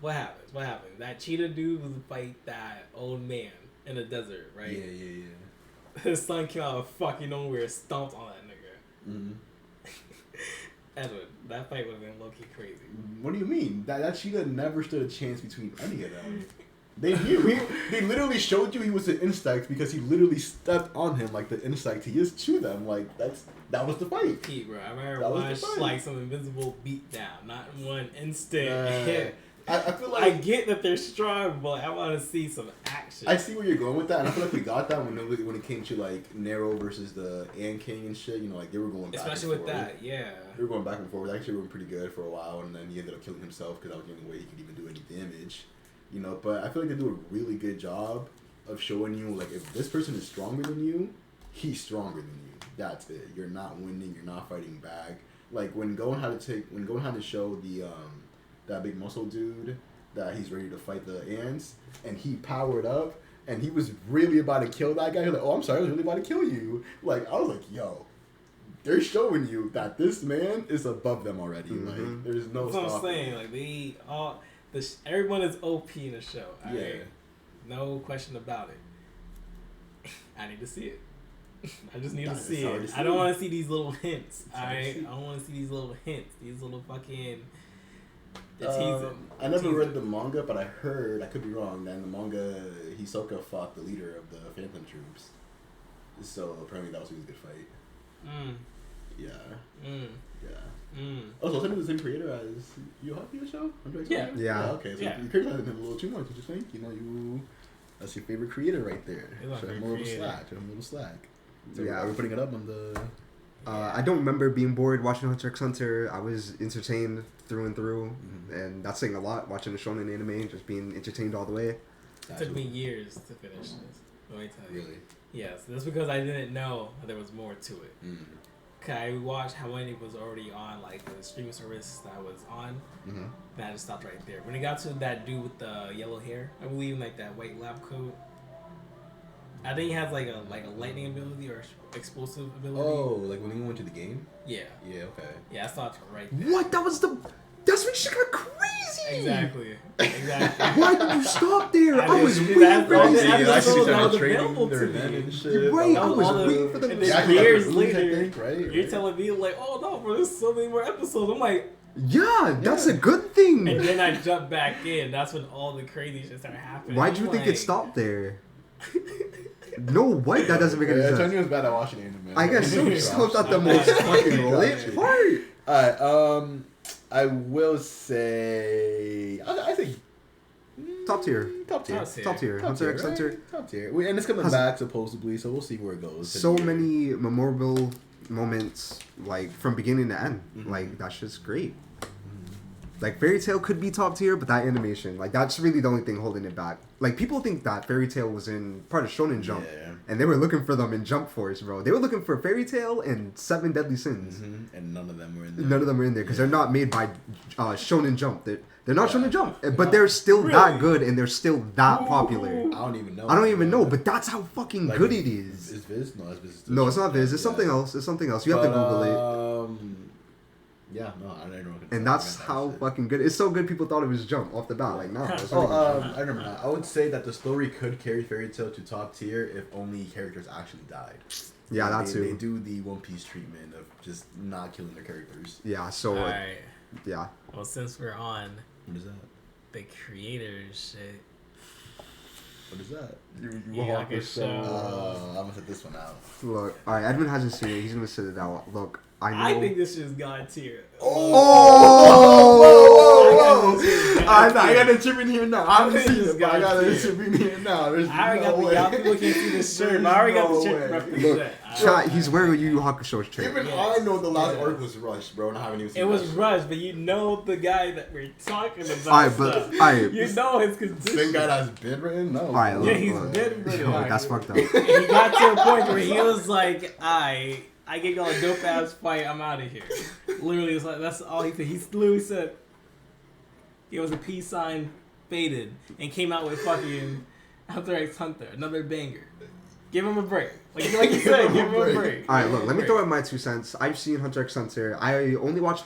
what happens? That cheetah dude was to fight that old man in the desert, right? Yeah. His son came out of fucking nowhere, stomped on that nigga. Mm-hmm. Edwin, that fight would have been low-key crazy. What do you mean? That cheetah never stood a chance between any of them. They literally showed you he was an insect because he literally stepped on him like the insect he is to them. Like that was the fight. Pete, bro, I remember watched like some Invincible beatdown, not in one instant. I feel like I get that they're strong, but I want to see some action. I see where you're going with that, and I feel like we got that when it came to like Nero versus the Ant King and shit. Like they were going back especially and with forth. that, yeah. They were going back and forth. Actually, were pretty good for a while, and then he ended up killing himself because that was the only way he could even do any damage. But I feel like they do a really good job of showing you like if this person is stronger than you, he's stronger than you. That's it. You're not winning. You're not fighting back. Like when Gon had to show the that big muscle dude that he's ready to fight the ants, and he powered up, and he was really about to kill that guy. He was like, "Oh, I'm sorry, I was really about to kill you." Like I was like, "Yo, they're showing you that this man is above them already. Like there's no." That's what I'm saying. Like everyone is OP in the show. Yeah. Right? No question about it. I need to see it. I just need to see it. I don't want to see these little hints. I don't want to see these little hints. These little fucking. I never read the manga, but I heard, I could be wrong, that in the manga, Hisoka fought the leader of the Phantom Troops. So apparently that was a good fight. Yeah. Also, isn't it the same creator as Yu Hakusho show? Yeah. Okay, so your creator has been a little too much, don't you think? That's your favorite creator right there. Show him a little slack. So Yeah. are we putting it up on the... I don't remember being bored watching Hunter x Hunter. I was entertained through and through, and that's saying a lot. Watching a shonen anime, just being entertained all the way. It took me years to finish this. Let me tell you. Really? Yes, that's because I didn't know there was more to it. I watched how many was already on like the streaming service that I was on. Mm-hmm. And I just stopped right there. When it got to that dude with the yellow hair, I believe like that white lab coat. I think he has like a lightning ability or explosive ability. Oh, like when you went to the game? Yeah. Yeah, okay. Yeah, I stopped right there. What? That's when shit got crazy. Exactly. Why did you stop there? I was Dude, waiting that's for all this. the Yeah, episodes actually that started was training available their to men me. and shit. You're right. That I was all the- waiting for them. and to then stop. years I later, think, right? you're telling me like, oh no, bro, there's so many more episodes. I'm like, Yeah, that's a good thing. and then I jump back in. That's when all the crazy shit started happening. Why'd you I'm think it like- stopped there? No, what? That doesn't make any Yeah, sense. Tony was bad at watching anime. I guess so. You stopped at the most fucking lit part. Alright, I will say... I think... Top tier. Top tier. Top tier. Top tier. Top Hunter tier, x Hunter. right? Top tier. And it's coming Has- back supposedly, so we'll see where it goes. So many memorable moments, like from beginning to end. Mhm. Like that's just great. Like Fairy Tail could be top tier, but that animation, like that's really the only thing holding it back. Like people think that Fairy Tail was in part of Shonen Jump, Yeah. and they were looking for them in Jump Force, bro. They were looking for Fairy Tail and Seven Deadly Sins. Mm-hmm. And none of them were in there. None of them are in there because Yeah. they're not made by Shonen Jump. They're not Yeah. Shonen Jump, but they're still Really? that good and they're still that popular. I don't even know. I don't even know, but that's how fucking Like, good it is. Is Viz? No, it's Viz. No, it's not Viz. It's Yeah. something else. It's something else. You have to Google it. Yeah, no, I don't know. And that's how fucking good. It's so good. People thought it was Jump off the bat. Like, nah. It's Oh, not even Jump. I remember now. I would say that the story could carry Fairy Tail to top tier if only characters actually died. Yeah, that They too. do the One Piece treatment of just not killing their characters. Yeah. So Alright. yeah. Well, since we're on What is that? the creators shit, What is that? Yeah, okay, so- I'm gonna set this one out. Look. All right. Edmund hasn't seen it. He's gonna sit it out. Look. I know. I think this shit's God tier. Oh! I gotta intervene here now. I haven't I seen just it, but I got gotta it. intervene here now. There's I already no got the way. y'all people can't see the shirt, but I already got the There's shirt no to way. represent. Look. Chat, he's wearing a Yu Yu Hakusho shirt. Even Yes. I know the last Yeah. arc was rushed, bro, and I haven't even seen It was that shit. rushed, but you know the guy that we're talking about. Alright, but stuff. alright. You know his Same condition. guy that's been written? No. Alright, Yeah, look. he's look. been written. Yo, Alright. that's fucked up. And he got to a point where he was like, I gave y'all a dope ass fight, I'm out of here. Literally, it's like, that's all he said. He literally said, it was a peace sign, faded, and came out with fucking Hunter x Hunter, another banger. Give him a break. Like you said, give him a break. All right, look. Let me Break. throw in my 2 cents. I've seen Hunter x Hunter. I only watched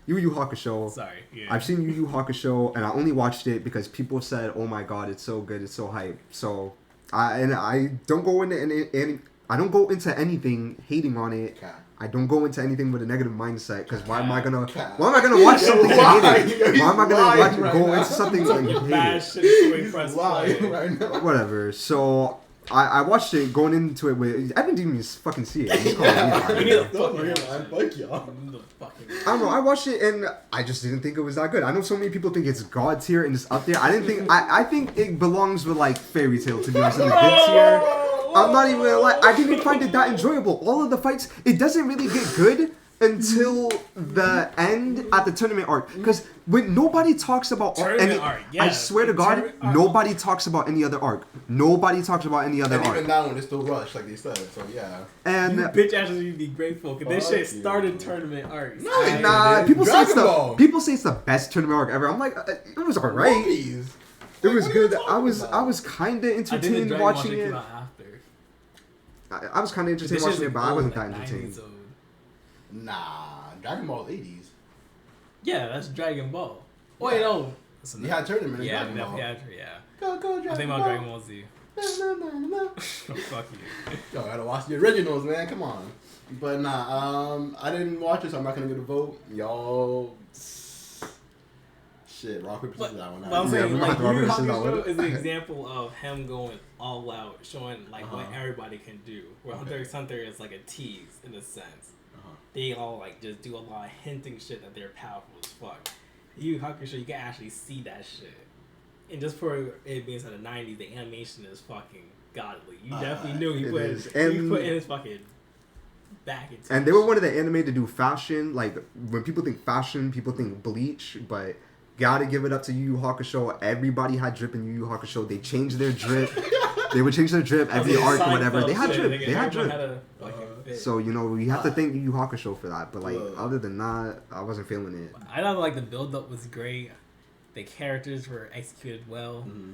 Yu Yu Hakusho. Sorry. Yeah. I've seen Yu Yu Hakusho, and I only watched it because people said, "Oh my god, it's so good, it's so hype." So, I don't go into I don't go into anything hating on it. Cat. I don't go into anything with a negative mindset because why am I gonna Cat. watch something and hate it? He's Why am I gonna lying right go now. into something and hate Bad it? shit to He's impress lying players. right now. Whatever. So I watched it going into it with Evan didn't even fucking see it. He's calling me out. We need to Don't fucking worry, man. Fuck y'all. The fucking. I don't know. I watched it and I just didn't think it was that good. I know so many people think it's God tier and it's up there. I didn't think. I think it belongs with like Fairy Tail to be honest in the good tier. I'm not even gonna lie. I didn't even find it that enjoyable. All of the fights, it doesn't really get good until the end at the tournament arc. Because when nobody talks about Tournament arc, yeah. I swear to God, Tournament arc. nobody talks about any other arc. Nobody talks about any other And even arc. now, when it's still rushed, like they said, so yeah. And You bitch asses need to be grateful because this Fuck shit you. started tournament arcs. No, it nah, did. people say it's Dragon Ball. the best tournament arc ever. I'm like, it was alright. Monkeys. It was What are you good. talking about? I was kind of I think the entertained Dragon Ball watching shit it. came out after. I was kind of entertained This watching shit's it, but I old, wasn't like that 90s entertained. old. Nah, Dragon Ball 80s. Yeah, that's Dragon Ball. Wait, no. That's You had tournament in yeah, Dragon Ball. yeah. Go, I Dragon think about Ball. Dragon Ball Z. Oh, fuck you. Yo, I gotta watch the originals, man. Come on. But nah, I didn't watch it, so I'm not gonna get a vote. Y'all, shit, rock paper scissors that one. But I'm Yeah, saying, we like, might have Yu to Yu rubber scissors Hakusho out. is an example of him going all out, showing like what Uh-huh. everybody can do. Where Okay. Hunter x Hunter is like a tease in a sense. Uh-huh. They all like just do a lot of hinting shit that they're powerful as fuck. Yu Yu Hakusho, you can actually see that shit. And just for it being set in the 90s, the animation is fucking godly. You definitely knew he it put is. he And- put in his fucking back into And it. they were one of the anime to do fashion. Like when people think fashion, people think Bleach, but gotta give it up to Yu Yu Hakusho. Everybody had drip in Yu Yu Hakusho. They changed their drip. They would change their drip every arc or whatever. They had drip. They had drip. bit. So we have to thank Yu Yu Hakusho for that. But like Whoa. other than that, I wasn't feeling it. I thought like the build up was great. The characters were executed well. Mm-hmm.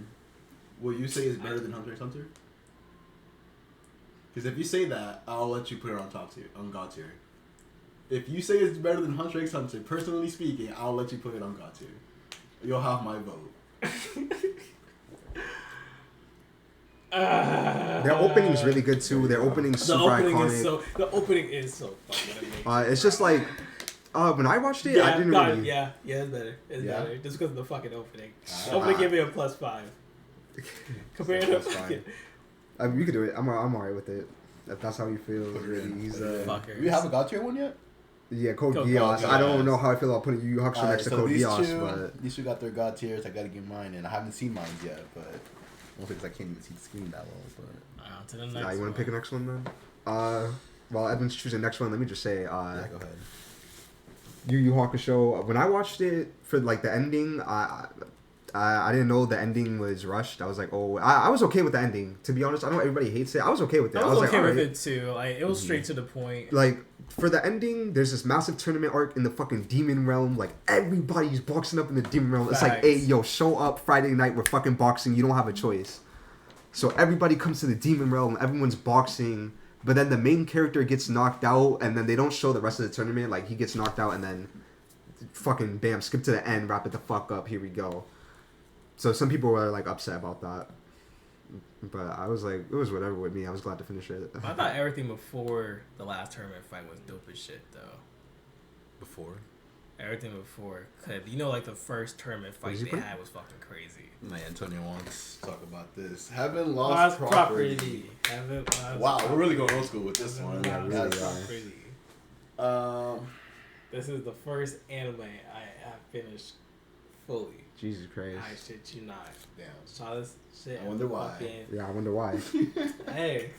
Will you say it's better than Hunter x Hunter? Because if you say that, I'll let you put it on top tier, on God tier. If you say it's better than Hunter x Hunter, personally speaking, I'll let you put it on God tier. You'll have my vote. Their opening is really good too. Their opening is super iconic. The opening is so fucking amazing. It's just like when I watched it, I didn't really. Yeah, it's better. It's Yeah? better just because of the fucking opening. Ah. Opening gave me a +5 compared to That's fucking. You could do it. I'm alright with it. If that's how you feel, Put it really. in. He's Fuckers. Do we have a God tier one yet? yeah, Code Code Geass. Geass. I don't know how I feel about putting Yu Yu Hakusho Alright, next to so Code these Geass, but two got their God tiers. I gotta get mine, and I haven't seen mine yet, but mostly because I can't even see the screen that well. But On to the next yeah, you want one. to pick a next one then? While Evan's choosing next one, let me just say, yeah, go ahead. Yu Yu Hakusho. When I watched it for like the ending, I didn't know the ending was rushed. I was like, oh, I was okay with the ending. To be honest, I know everybody hates it. I was okay with it. I was okay like, with alright. it too. Like it was straight to the point. Like for the ending, there's this massive tournament arc in the fucking demon realm. Like everybody's boxing up in the demon realm. It's like, Facts. hey, yo, show up Friday night. We're fucking boxing. You don't have a choice. So everybody comes to the demon realm. Everyone's boxing. But then the main character gets knocked out, and then they don't show the rest of the tournament. Like he gets knocked out, and then fucking bam, skip to the end, wrap it the fuck up. Here we go. So some people were like upset about that. But I was like, it was whatever with me. I was glad to finish it. I thought everything before the last tournament fight was dope as shit though. Before? Everything before, cause like the first tournament fight they had was fucking crazy. My Antonio wants to talk about this. Haven't lost property. Wow, we're really going old school with this one. Yeah, really That's- are. Um, This is the first anime I have finished fully. Jesus Christ. I shit you not. damn. Saw this shit. I wonder why. Yeah, I wonder why. Hey.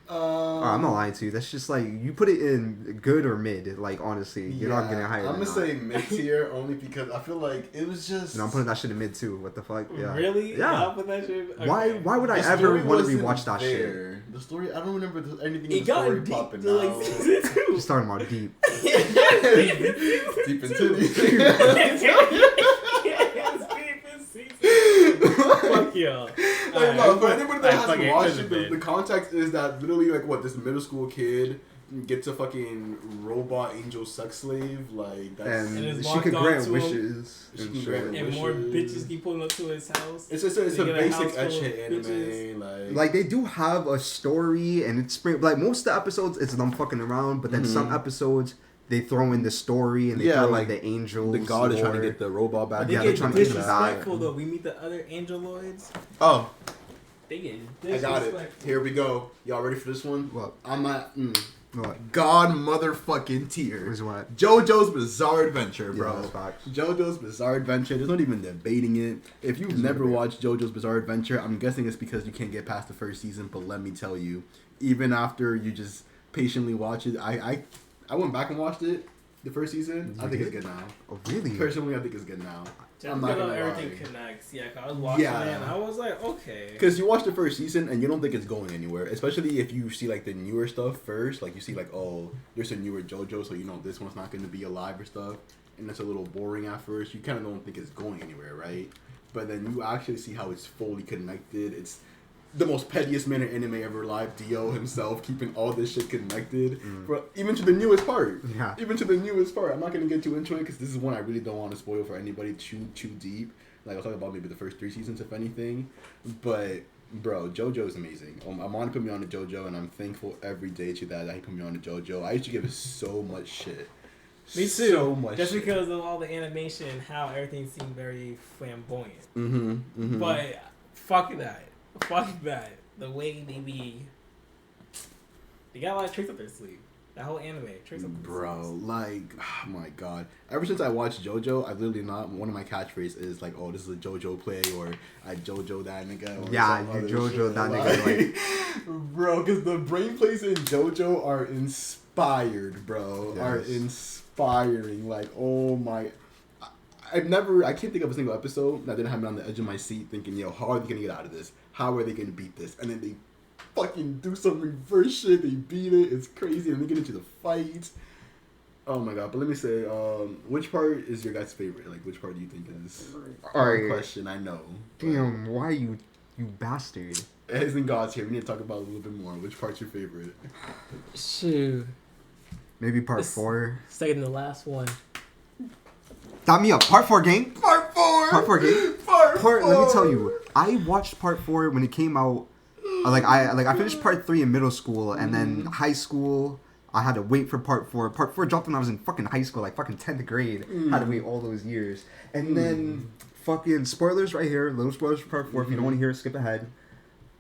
I'm not lying to you. That's just like you put it in good or mid. Like honestly, you're not getting higher. I'm than gonna that. say mid tier only because I feel like it was just. And I'm putting that shit in mid too. What the fuck? Yeah. Really? Yeah. Y'all put that shit? Okay. Why would I the ever story want to wasn't rewatch that shit? there. The story, I don't remember anything in It the story got deep popping to like out. season 2. Just talking about deep. Deep into Fuck y'all. Like, no, for anybody that hasn't fucking watched could've it, the context is that literally, like, what, this middle school kid gets a fucking robot angel sex slave, like, that's... And it's she locked could grant onto him. wishes. She and can shit. grant And more wishes. bitches keep pulling up to his house. It's a They get a basic house full etch of hit bitches. anime, Like they do have a story, and it's like most of the episodes, it's them fucking around. But then some episodes, they throw in the story and they throw like, in the angels. the god is trying to lore. get the robot back. They Yeah, they're get trying to get disrespectful that. though. We meet the other angeloids. Oh, They get I got it. disrespectful. Here we go. Y'all ready for this one? What? I'm at What? God motherfucking tier. Where's what? JoJo's Bizarre Adventure, Yeah, bro. that's facts. JoJo's Bizarre Adventure. There's not even debating it. If you've never watched JoJo's Bizarre Adventure, I'm guessing it's because you can't get past the first season. But let me tell you, even after you just patiently watch it, I went back and watched it. The first season, You I think it's did? good now. Oh really? Personally, I think it's good now. Just I'm not because gonna everything lie. connects. Yeah, 'cause I was watching Yeah. it and I was like, okay. Because you watch the first season and you don't think it's going anywhere, especially if you see like the newer stuff first. Like you see like, oh, there's a newer JoJo, so you know this one's not going to be alive or stuff, and it's a little boring at first. You kind of don't think it's going anywhere, right? But then you actually see how it's fully connected. It's the most pettiest man in anime ever alive, Dio himself, keeping all this shit connected, even to the newest part. Yeah. Even to the newest part. I'm not going to get too into it because this is one I really don't want to spoil for anybody too deep. Like, I'll talk about maybe the first 3 seasons, if anything. But, bro, JoJo is amazing. Amon put me on to JoJo, and I'm thankful every day to that he put me on to JoJo. I used to give it so much shit. Me too. So much Just shit. because of all the animation and how everything seemed very flamboyant. Mm-hmm. But fuck that. Fuck that. The way they got a lot of tricks up their sleeve. That whole anime, tricks up their Bro, sleeves. like, oh my god. Ever since I watched JoJo, I've literally not, one of my catchphrases is like, oh, this is a JoJo play, or I JoJo that nigga. Or Yeah, some you other JoJo shit. that nigga, bro, because the brain plays in JoJo are inspired, bro. Yes. Are inspiring. Like, oh my. I can't think of a single episode that didn't have me on the edge of my seat thinking, yo, how are they going to get out of this? How are they going to beat this? And then they fucking do some reverse shit. They beat it. It's crazy, and they get into the fight. Oh my god! But let me say, which part is your guys' favorite? Like, which part do you think is? Hard question, I know. Damn, why you bastard? As in God's here, we need to talk about it a little bit more. Which part's your favorite? Shoot. Maybe part 4. Second to last one. Stop me up. Part 4, gang. Part 4. Part 4, gang. Part 4. Let me tell you. I watched part 4 when it came out. I finished part 3 in middle school, and then high school. I had to wait for part 4. Part 4 dropped when I was in fucking high school, like fucking 10th grade. Had to wait all those years. And then, fucking spoilers right here. Little spoilers for part 4. If you don't want to hear it, skip ahead.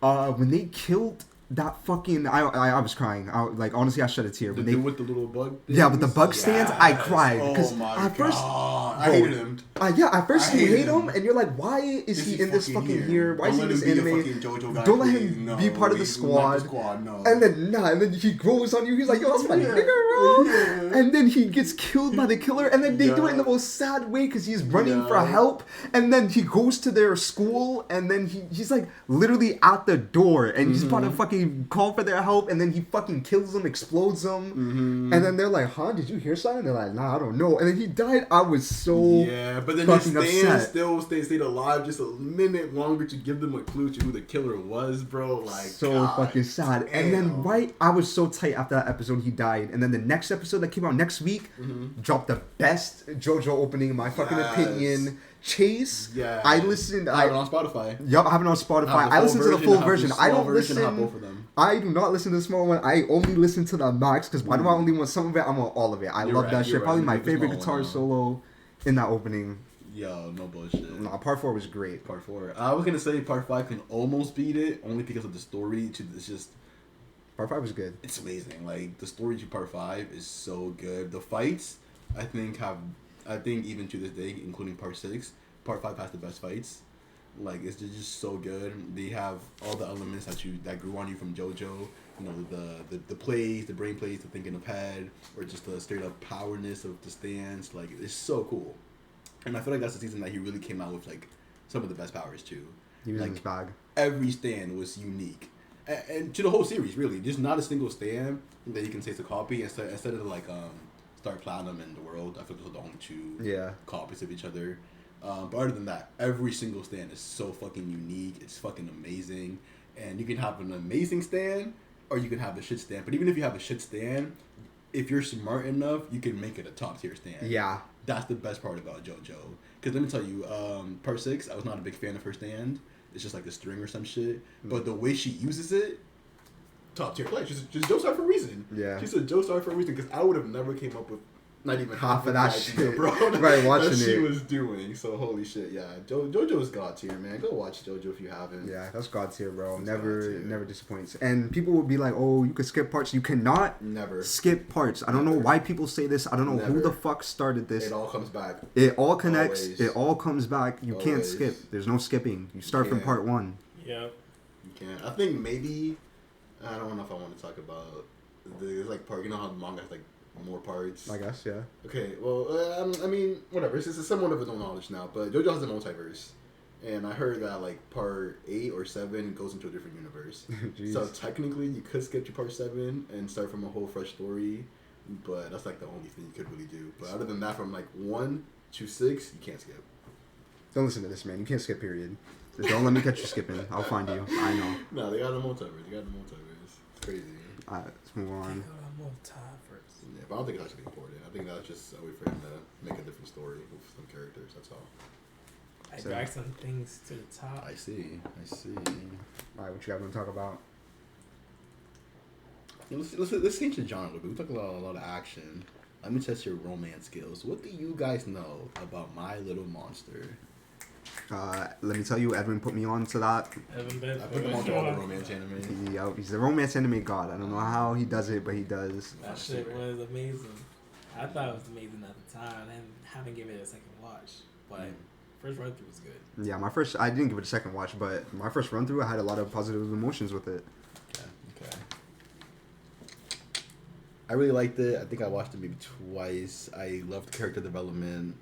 When they killed that fucking... I was crying. Honestly, I shed a tear. With the little bug things? Yeah, with the bug stands, I cried. Oh my god. First, I hated him. At first you hate him, and you're like, why is he in this fucking here? Why is he in this anime? Don't let him be part of the squad. No. And then he grows on you. He's like, yo, that's my nigga, bro. Yeah. And then he gets killed by the killer, and then they do it in the most sad way because he's running for help. And then he goes to their school, and then he's like literally at the door, and he's about to fucking call for their help, and then he fucking kills them, explodes them, and then they're like, huh, did you hear something? They're like, nah, I don't know. And then he died. I was so but then they stayed alive just a minute longer to give them a clue to who the killer was, bro. Like, so god, fucking sad. damn. And then I was so tight after that episode he died. And then the next episode that came out next week dropped the best JoJo opening in my fucking opinion. Chase. Yeah. I listened. I have it on Spotify. Yup, I have it on Spotify. I listened to the full version. I don't listen. listen. Both of them. I do not listen to the small one. I only listen to the max because why do I only want some of it? I want all of it. I love that shit. Probably my favorite guitar solo in that opening. Yo, no bullshit. Nah, part 4 was great. Part 4. I was gonna say part 5 can almost beat it only because of the story. It's just part 5 was good. It's amazing. Like the story to part 5 is so good. The fights, I think even to this day, including part 6, part 5 has the best fights. Like it's just so good. They have all the elements that grew on you from JoJo. You know, the plays, the brain plays, the thinking ahead, or just the straight up powerness of the stance. Like it's so cool. And I feel like that's the season that he really came out with like some of the best powers too. He was like, in his bag. Every stand was unique, and to the whole series really. Just not a single stand that you can say it's a copy. Instead of like Star Platinum and the World, I feel those are the only two copies of each other. But other than that, every single stand is so fucking unique. It's fucking amazing, and you can have an amazing stand or you can have a shit stand. But even if you have a shit stand, if you're smart enough, you can make it a top tier stand. Yeah. That's the best part about JoJo. Because let me tell you, part 6, I was not a big fan of her stand. It's just like a string or some shit. But the way she uses it, top tier play. She's Joestar for a reason. Yeah. She's a Joestar for a reason. Because I would have never came up with not even half of that shit, bro. Right, watching that she it. was doing. So holy shit, yeah. JoJo's god tier, man. Go watch JoJo if you haven't. Yeah, that's god tier, bro. Never disappoints. And people will be like, "Oh, you could skip parts." You cannot skip parts. I don't know why people say this. I don't know who the fuck started this. It all comes back. It all connects. Always. It all comes back. You can't skip. There's no skipping. You start from part 1. Yeah. You can't. I think maybe I don't know if I want to talk about the like part. You know how the manga has like more parts. I guess, yeah. Okay, well, I mean, whatever. It's somewhat of its own knowledge now, but JoJo has a multiverse, and I heard that like part 8 or 7 goes into a different universe. So technically, you could skip to part 7 and start from a whole fresh story, but that's like the only thing you could really do. But other than that, from like 1 to 6, you can't skip. Don't listen to this, man. You can't skip. Period. Just don't let me catch you skipping. I'll find you. I know. No, they got a multiverse. It's crazy. Let's move on. Yeah, but I don't think it's actually important. I think that's just a way for him to make a different story with some characters. That's all. I drag some things to the top. I see. All right, what you guys want to talk about? Let's change the genre. We talk about a lot of action. Let me test your romance skills. What do you guys know about My Little Monster? Let me tell you, Edwin put me on to that. I put him on to all the romance anime. Yeah, he's the romance anime god. I don't know how he does it, but he does. That shit was amazing. I thought it was amazing at the time, and haven't given it a second watch. But first run through was good. Yeah, I didn't give it a second watch, but my first run through, I had a lot of positive emotions with it. Okay. I really liked it. I think I watched it maybe twice. I loved character development.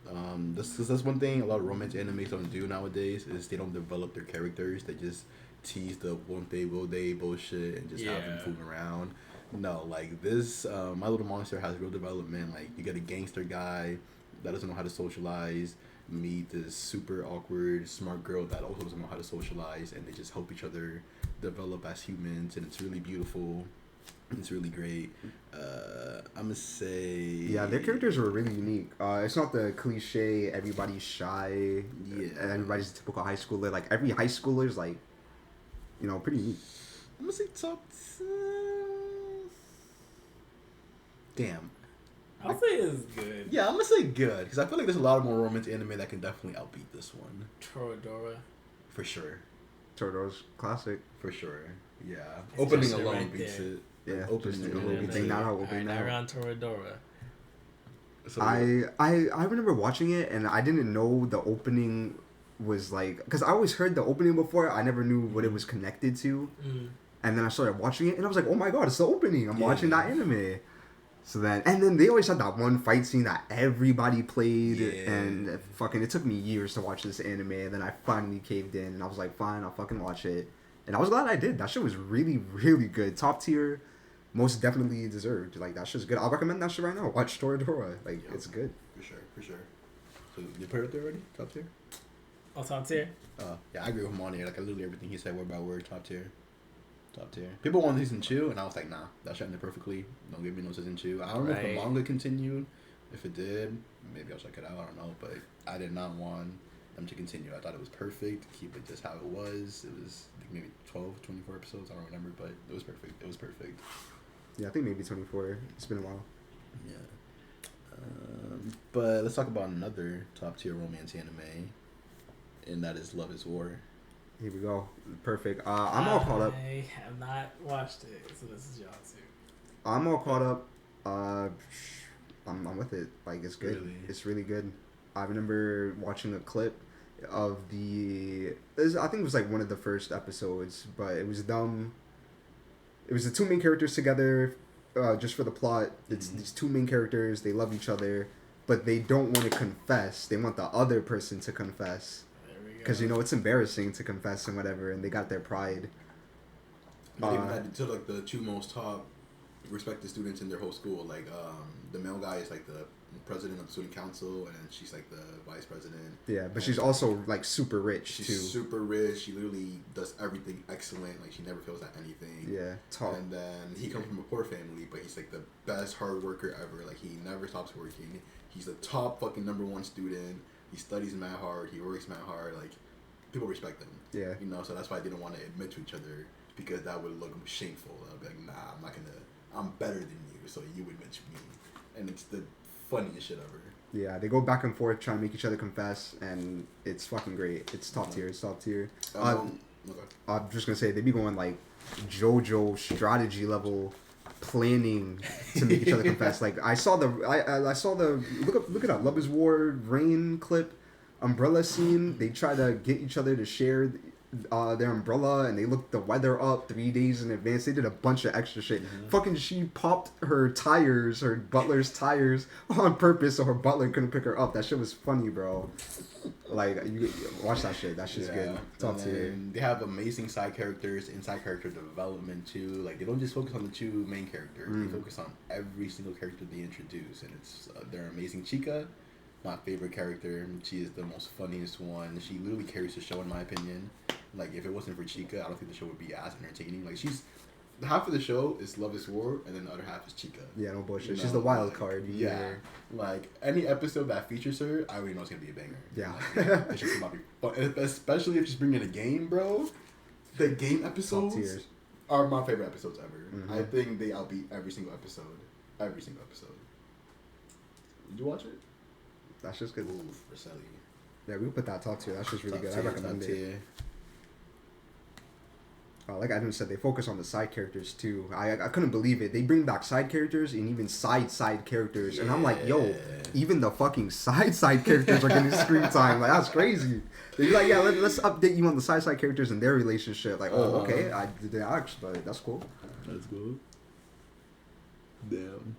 This is one thing a lot of romance animes don't do nowadays is they don't develop their characters. They just tease the won't they, will they bullshit and just have them Yeah. fooling around. No, like this, My Little Monster has real development. Like you get a gangster guy that doesn't know how to socialize, meet this super awkward smart girl that also doesn't know how to socialize, and they just help each other develop as humans, and it's really beautiful. It's really great. I'm gonna say Yeah, their characters were really unique. It's not the cliche everybody's shy, Yeah. and everybody's a typical high schooler. Like every high schooler's like, pretty neat. I'm gonna say top. Damn. I'll say it's good. Yeah, I'm gonna say good because I feel like there's a lot of more romance anime that can definitely outbeat this one. Toradora. For sure. Totoro's classic. For sure. Yeah. It's Opening just alone right beats there. it. Yeah, Like, opening just alone the beats thing it. now. Alright, now we're on Toradora. So, I remember watching it and I didn't know the opening was like, because I always heard the opening before. I never knew what it was connected to. Mm. And then I started watching it, and I was like, "Oh my god, it's the opening!" I'm Yeah. watching that anime. So then they always had that one fight scene that everybody played, Yeah. and it took me years to watch this anime, and then I finally caved in, and I was like, "Fine, I'll fucking watch it." And I was glad I did. That shit was really, really good. Top tier, most definitely deserved. Like that shit's good. I'll recommend that shit right now. Watch Toradora. Like Yeah. it's good. for sure. So you put it there already? Top tier? Oh, top tier. Yeah, I agree with him on here. Like literally everything he said word by word. Top tier. Top tier. People want season 2, and I was like, nah, that should end it perfectly. Don't give me no season 2. I don't know if the Right. manga continued. If it did, maybe I'll check it out. I don't know, but I did not want them to continue. I thought it was perfect. Keep it just how it was. It was I think maybe 12, 24 episodes. I don't remember, but it was perfect. It was perfect. Yeah, I think maybe 24. It's been a while. Yeah. But let's talk about another top tier romance anime, and that is Love is War. Here we go. Perfect. I'm all caught up. I have not watched it, so this is y'all too. I'm all caught up. I'm with it. Like it's good. Really? It's really good. I remember watching a clip of I think it was like one of the first episodes, but it was them. It was the two main characters together, just for the plot. It's these two main characters. They love each other, but they don't want to confess. They want the other person to confess. There we go. Because it's embarrassing to confess and whatever, and they got their pride. Not even that, to like the two most top respected students in their whole school. Like the male guy is like the president of the student council, and she's like the vice president. Yeah, but she's also like super rich She's too. super rich. She literally does everything excellent. Like she never fails at anything. Yeah, top. And then he comes from a poor family, but he's like the best hard worker ever. Like he never stops working. He's the top fucking #1 student. He studies mad hard. He works mad hard. Like people respect him. Yeah. So that's why they don't want to admit to each other, because that would look shameful. They'll be like, nah, I'm not gonna. I'm better than you, so you admit to me. And it's the funniest shit ever. Yeah, they go back and forth trying to make each other confess, and it's fucking great. It's top tier. It's top tier. Okay. I'm just gonna say they be going like JoJo strategy level planning to make each other confess. Like I saw the look it up. Love is War rain clip, umbrella scene. They try to get each other to share their umbrella, and they looked the weather up 3 days in advance. They did a bunch of extra shit. Fucking she popped her butler's tires on purpose so her butler couldn't pick her up. That shit was funny, bro. Like you watch that shit. That shit's good. Top tier. They have amazing side characters and side character development too. Like they don't just focus on the two main characters. They focus on every single character they introduce, and it's they're amazing. Chica, my favorite character. She is the most funniest one. She literally carries the show in my opinion. Like if it wasn't for Chica, I don't think the show would be as entertaining. Like she's half of the show is Love is War, and then the other half is Chica. Yeah, no bullshit. You know, She's the wild like, card. Yeah. Like any episode that features her, I already know it's gonna be a banger. Yeah. Like, it's just about to be fun. Especially if she's bringing a game, bro. The game episodes tiers. are my favorite episodes ever. Mhm. I think they outbeat every single episode. Every single episode. Did you watch it? That's just good. Ooh, for Sally. Yeah, we put that top tier. That's just really Top good. tier, I recommend top it. tier. Like Adam said, they focus on the side characters too. I couldn't believe it. They bring back side characters and even side characters, and I'm like, yo, Yeah. even the fucking side characters are getting screen time. Like that's crazy. They're like, yeah, let's update you on the side characters and their relationship. Like, oh, okay, I didn't ask, but that's cool. That's good. Damn.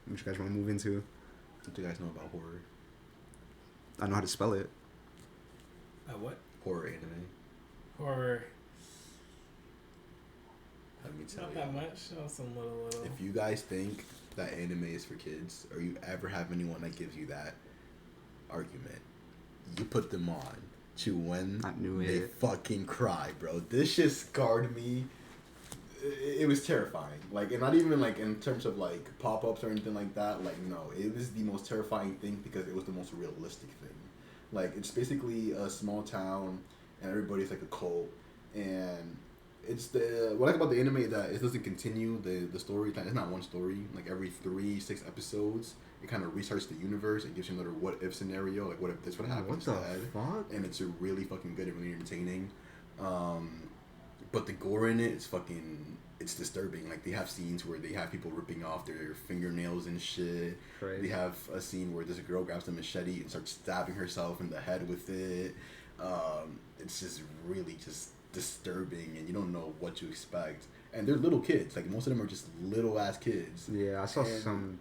What you guys want to move into? What do you guys know about horror? I know how to spell it. What? Horror anime. Horror. Let me tell Not you. that much. Some little. If you guys think that anime is for kids, or you ever have anyone that gives you that argument, you put them on to when I knew they it. fucking cry, bro. This shit scarred me. It was terrifying. Like, and not even like in terms of like pop-ups or anything like that. Like, no, it was the most terrifying thing because it was the most realistic thing. Like, it's basically a small town and everybody's like a cult, and it's the what I like about the anime is that it doesn't continue the story. It's not one story. Like every 6 episodes, it kind of restarts the universe and gives you another what if scenario. Like, what if this would happen What the instead? fuck? And it's really fucking good and really entertaining. But the gore in it is fucking. It's disturbing. Like, they have scenes where they have people ripping off their fingernails and shit. Crazy. They have a scene where this girl grabs a machete and starts stabbing herself in the head with it. It's just really just disturbing, and you don't know what to expect. And they're little kids. Like, most of them are just little ass kids. Yeah, I saw And- some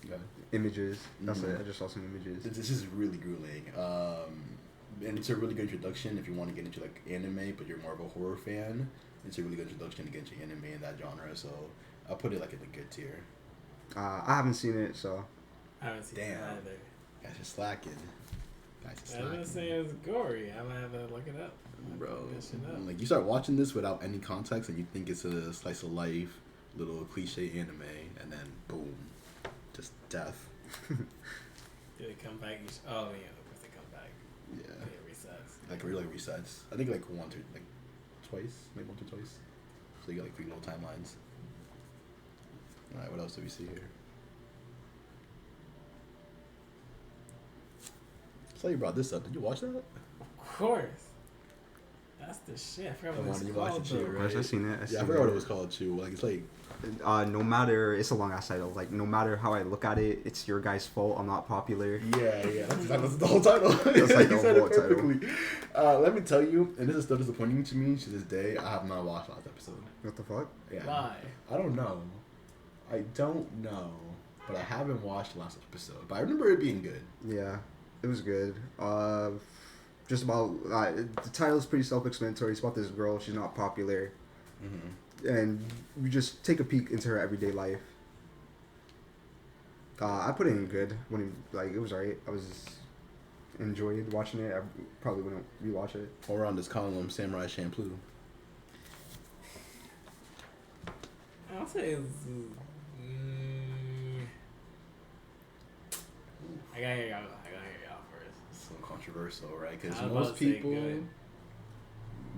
Yeah. images. That's Mhm. it. I just saw some images. This is really grueling. And it's a really good introduction if you want to get into like anime, but you're more of a horror fan. It's a really good introduction to get into anime in that genre. So I'll put it like in the good tier. I haven't seen it, so I haven't seen Damn. that either. Guys are slacking. I'm gonna say it's gory. I'm gonna have to look it up. Bro, Look that shit up. like you start watching this without any context, and you think it's a slice of life, little cliche anime, and then boom, just death. Did it come back? Oh yeah, of course they come back. Yeah, It resets. like really resets. I think like once or like twice, maybe once or twice. So you got like 3 little timelines. All right, what else do we see here? I saw you brought this up. Did you watch that? Of course. That's the shit. I forgot Come what on, it's you watched called. it too, though. of course right? I've seen it. Yeah, I forgot what it was called too. Like it's like No matter, it's a long ass title. Like, no matter how I look at it, it's your guys' fault. I'm not popular. yeah. That's the whole title. That's like You the said it whole title. perfectly. Let me tell you, and this is still disappointing to me to this day. I have not watched last episode. What the fuck? Yeah. Why? I don't know. But I haven't watched the last episode. But I remember it being good. Yeah, it was good. Just about the title is pretty self-explanatory. It's about this girl. She's not popular, and you just take a peek into her everyday life. I put it in good when it was alright. I was enjoyed watching it. I probably wouldn't rewatch it. Or on this column, Samurai Champloo. I'll say it's. I gotta hear y'all first. So controversial, right? Because I was about most to say people, good.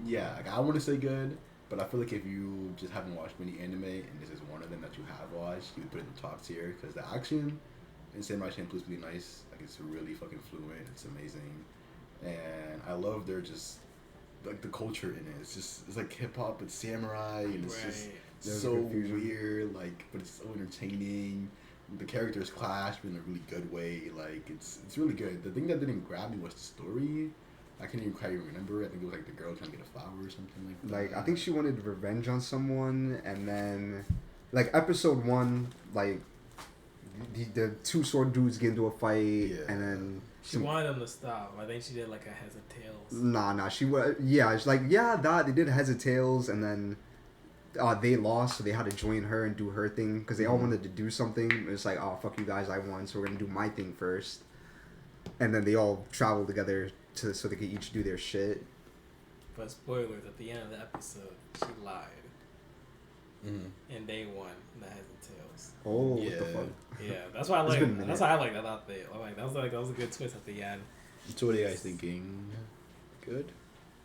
yeah, like I want to say good, but I feel like if you just haven't watched many anime and this is one of them that you have watched, you would put it in the top tier because the action in Samurai Champloo is really nice. Like it's really fucking fluent. It's amazing, and I love their just like the culture in it. It's like hip hop but samurai, and it's just There's a so good fusion. weird. Like, but it's so entertaining. The characters clash but in a really good way. Like it's really good. The thing that didn't grab me was the story. I can't even quite remember. I think it was like the girl trying to get a flower or something like that. Like, I think she wanted revenge on someone, and then, like, episode 1, like, the 2 sword dudes get into a fight, Yeah. and then She wanted them to stop. I think she did like a heads or tails. Nah, she was, yeah, it's like, yeah, that, they did heads or tails, and then they lost, so they had to join her and do her thing, because they all wanted to do something. It's like, oh, fuck you guys, I won, so we're gonna do my thing first. And then they all travel together so they could each do their shit. But spoilers, at the end of the episode, she lied. And they won the heads and tails. Oh, Yeah. what the fuck? Yeah, that's why I It's like. been a minute. That's why I like that out there. Like that was a good twist at the end. So what are you guys thinking? Good?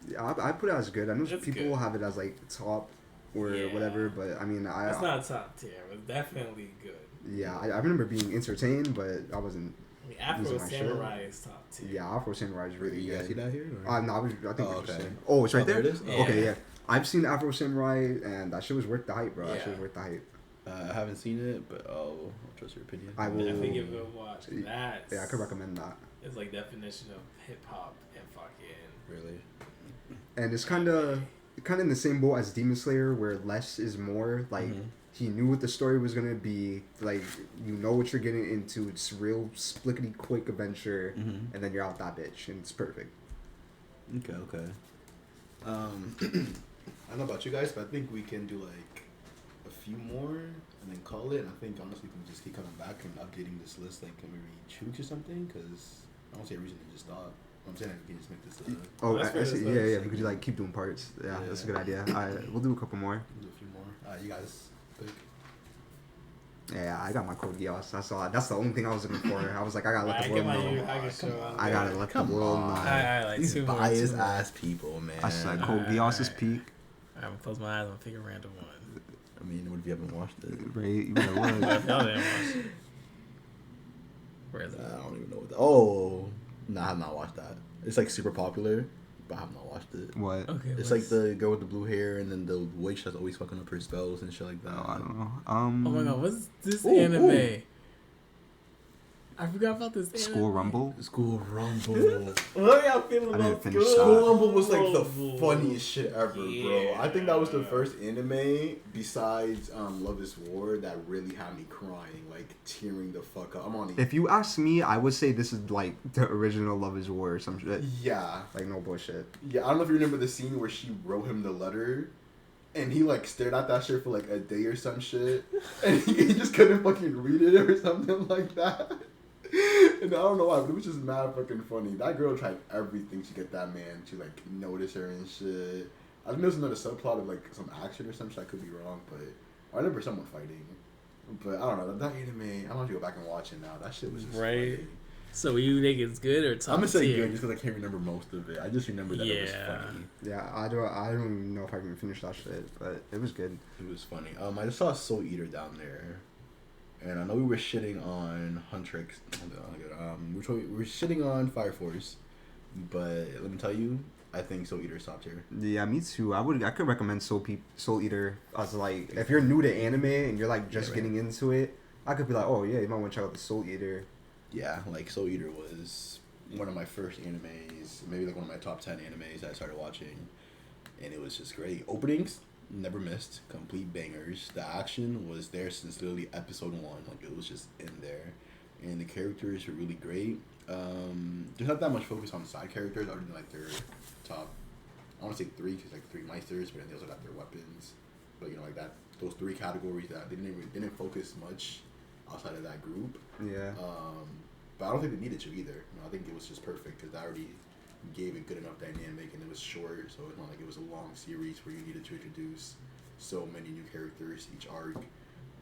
Yeah, I put it as good. I know It's people good. have it as, like, top or Yeah. whatever, but, I mean, It's not top tier. It was definitely good. yeah, I remember being entertained, but I wasn't. I mean, Afro Losing my shit. Samurai is top tier. Yeah, Afro Samurai is really You guys see good. that here? No, I think Oh, we're just okay. saying. Oh, it's right Oh, there there? it is? Yeah. Okay, yeah. I've seen Afro Samurai, and that shit was worth the hype, bro. That Yeah. shit was worth the hype. I haven't seen it, but I'll trust your opinion. I will. Definitely give it a watch. That's Yeah, I could recommend that. It's like definition of hip hop and fucking. Really? And it's kind of in the same boat as Demon Slayer, where less is more. Like, he knew what the story was gonna be. Like, you know what you're getting into. It's real splickety quick adventure, and then you're out that bitch, and it's perfect. Okay. I don't know about you guys, but I think we can do like a few more and then call it. And I think honestly, we can just keep coming back and updating this list like maybe 2 weeks or something. Because I don't see a reason to just stop. I'm saying we can just make this. Yeah. We could like keep doing parts. Yeah, that's a good idea. We'll do a couple more. We'll do a few more. You guys pick. Yeah, I got my Code Geass. That's the only thing I was looking for. I was like, I gotta let the world know. I gotta let the world know. Like These biased ass people, man. I said Code Geass is peak. I'm gonna close my eyes and pick a random one. I mean, what if you haven't watched it? Right, you better look. Y'all didn't watch it. Where is it? I don't even know what that. Oh, no, I have not watched that. It's like super popular, but I have not watched it. What? Okay. It's like the girl with the blue hair and then the witch that's always fucking up her spells and shit like that. I don't know. Oh my god, what's this anime? Ooh. I forgot about this anime. School Rumble. School Rumble. What are y'all feeling I didn't about finish School that. School Rumble was like the Rumble? funniest shit ever, bro. I think that was the Yeah. first anime besides Love is War that really had me crying, like tearing the fuck up. I'm on the If you ask me, I would say this is like the original Love is War or some shit. yeah. Like no bullshit. Yeah, I don't know if you remember the scene where she wrote him the letter, and he like stared at that shit for like a day or some shit, and he just couldn't fucking read it or something like that. And I don't know why, but it was just mad fucking funny. That girl tried everything to get that man to like notice her and shit. I think there's another subplot of like some action or some shit. I could be wrong, but I remember someone fighting. But I don't know, that anime, I want to go back and watch it now. That shit was just Right. funny. So you think it's good or top I'm gonna say tier? good just because I can't remember most of it. I just remember that it was Yeah. funny. Yeah, I don't even know if I can finish that shit, but it was good. It was funny. I just saw Soul Eater down there, and I know we were shitting on Huntrix. We were shitting on Fire Force, but let me tell you, I think Soul Eater's top tier. Yeah, me too. I could recommend Soul Eater as like if you're new to anime and you're like just getting into it. I could be like, oh yeah, you might want to check out the Soul Eater. Yeah, like Soul Eater was one of my first animes, maybe like one of my top 10 animes that I started watching, and it was just great. Openings never missed, complete bangers. The action was there since literally episode 1, like it was just in there, and the characters were really great. There's not that much focus on side characters other than like their top, I want to say 3 because like 3 Meisters, but then they also got their weapons, but you know like that, those 3 categories that they didn't focus much outside of that group. Yeah. But I don't think they needed to either. You know, I think it was just perfect because I already gave it good enough dynamic, and it was short, so it's not like it was a long series where you needed to introduce so many new characters each arc.